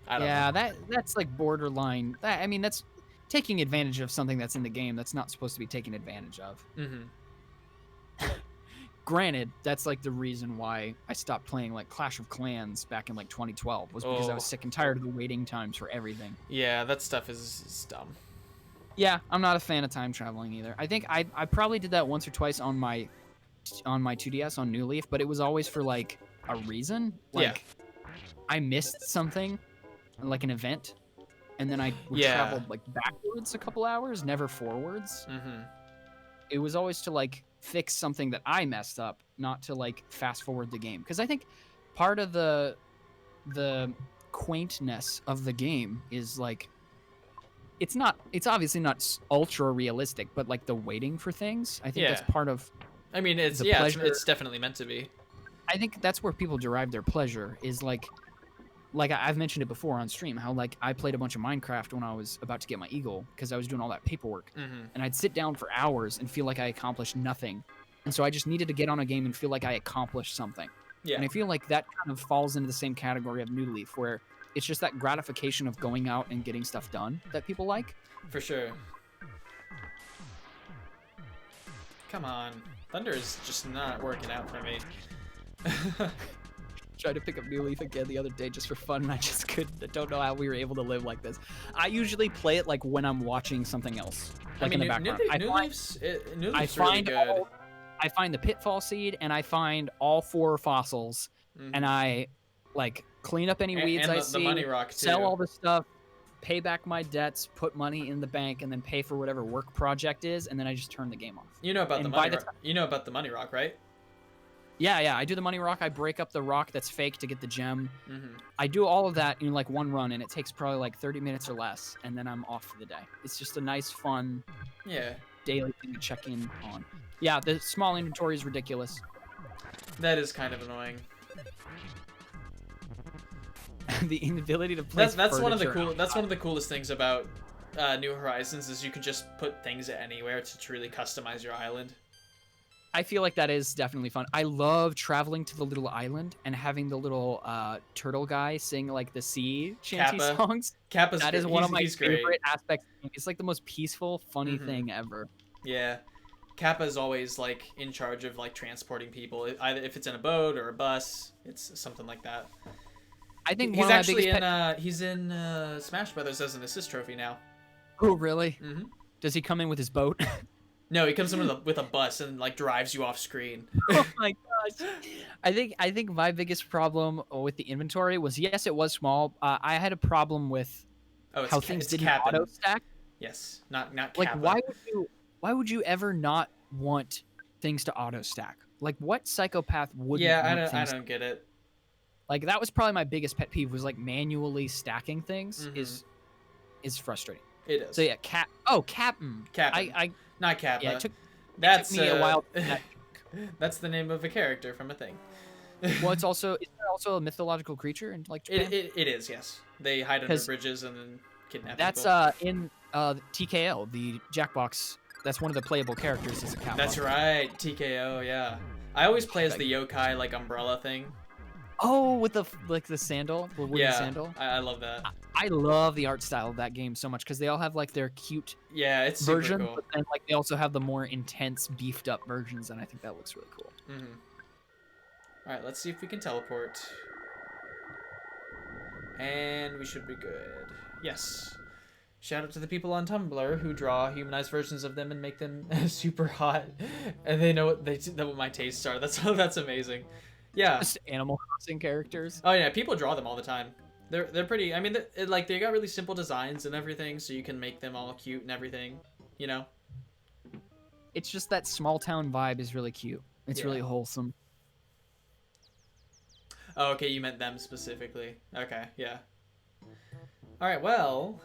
I don't know. Yeah, that's like borderline. I mean, that's taking advantage of something that's in the game that's not supposed to be taken advantage of. Mm-hmm. Granted, that's like the reason why I stopped playing like Clash of Clans back in like 2012 was because I was sick and tired of the waiting times for everything. Yeah, that stuff is dumb. Yeah, I'm not a fan of time traveling either. I think I probably did that once or twice on my 2DS on New Leaf, but it was always for like a reason. Like I missed something, like an event, and then I would travel like backwards a couple hours, never forwards. Mm-hmm. It was always to like fix something that I messed up, not to like fast forward the game. Because I think part of the quaintness of the game is like it's obviously not ultra realistic, but like the waiting for things, I think that's part of I mean it's it's definitely meant to be. I think that's where people derive their pleasure is like I've mentioned it before on stream, how like I played a bunch of Minecraft when I was about to get my Eagle because I was doing all that paperwork, and I'd sit down for hours and feel like I accomplished nothing, and so I just needed to get on a game and feel like I accomplished something. And I feel like that kind of falls into the same category of New Leaf, where it's just that gratification of going out and getting stuff done that people like. For sure. Come on. Thunder is just not working out for me. Tried to pick up New Leaf again the other day just for fun, and I just couldn't. I don't know how we were able to live like this. I usually play it like when I'm watching something else, like in the background. New Leaf's really good. I find the pitfall seed, and I find all 4 fossils, and I like clean up any weeds I see, the money rock too. sell all the stuff, pay back my debts, put money in the bank, and then pay for whatever work project is, and then I just turn the game off. You know about the money rock. You know about the money rock, right? Yeah, I do the money rock. I break up the rock that's fake to get the gem. I do all of that in like one run, and it takes probably like 30 minutes or less, and then I'm off for the day. It's just a nice, fun, daily thing to check in on. Yeah, the small inventory is ridiculous. That is kind of annoying. The inability to place that's one of the coolest things about New Horizons is you can just put things anywhere to truly customize your island. I feel like that is definitely fun. I love traveling to the little island and having the little turtle guy sing like the sea shanty songs. That is one of my favorite aspects. It's like the most peaceful, funny thing ever. Yeah. Kappa's always like in charge of like transporting people. Either if it's in a boat or a bus, it's something like that. I think he's actually in Smash Brothers as an assist trophy now. Oh really? Does he come in with his boat? No, he comes in with a bus and like drives you off screen. Oh my gosh! I think my biggest problem with the inventory was, yes, it was small. I had a problem with how things didn't auto stack. Yes, not like Kappa. why would you ever not want things to auto stack? Like what psychopath wouldn't? Yeah, I don't get it. Like that was probably my biggest pet peeve, was like manually stacking things is frustrating. It is. So yeah, Captain. Captain. Not Kappa. Yeah, it took me a while. That's the name of a character from a thing. Well, is there also a mythological creature in like Japan? It is, yes. They hide under bridges and then kidnap people. That's in TKL, the Jackbox. That's one of the playable characters is a Kappa. That's right, TKO, yeah. I always play as the yokai like umbrella thing. Oh, with the sandal, the wooden sandal. I love that. I love the art style of that game so much because they all have like their cute it's version, super cool. But then like they also have the more intense, beefed up versions, and I think that looks really cool. All right, let's see if we can teleport. And we should be good. Yes. Shout out to the people on Tumblr who draw humanized versions of them and make them super hot, and they know what my tastes are. That's amazing. Yeah. Just Animal Crossing characters. Oh yeah, people draw them all the time. They're pretty. I mean, they got really simple designs and everything, so you can make them all cute and everything. You know. It's just that small town vibe is really cute. It's really wholesome. Oh, okay, you meant them specifically. Okay, yeah. All right, well,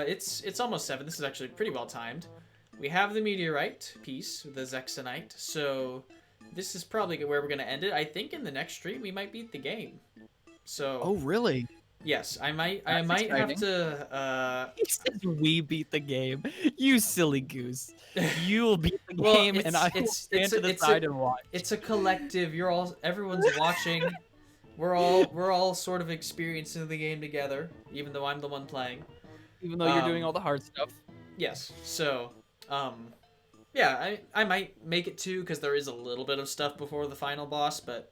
it's almost 7. This is actually pretty well timed. We have the meteorite piece, the Zexanite, so this is probably where we're gonna end it. I think in the next stream we might beat the game. So. Oh really? Yes, I might have to. He says we beat the game. You silly goose. You'll beat the game, and I will stand to the side and watch. It's a collective. Everyone's watching. We're all sort of experiencing the game together, even though I'm the one playing. Even though you're doing all the hard stuff. Yes. So, yeah, I might make it 2 because there is a little bit of stuff before the final boss, but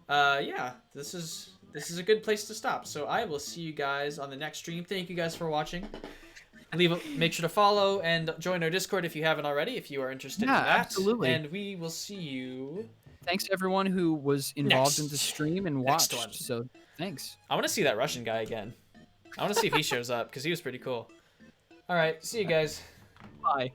yeah, this is a good place to stop. So I will see you guys on the next stream. Thank you guys for watching. Make sure to follow and join our Discord if you haven't already, if you are interested in that. Absolutely. And we will see you. Thanks to everyone who was involved in the stream and watched. Next one. So thanks. I want to see that Russian guy again. I want to see if he shows up because he was pretty cool. All right, see you guys. Bye.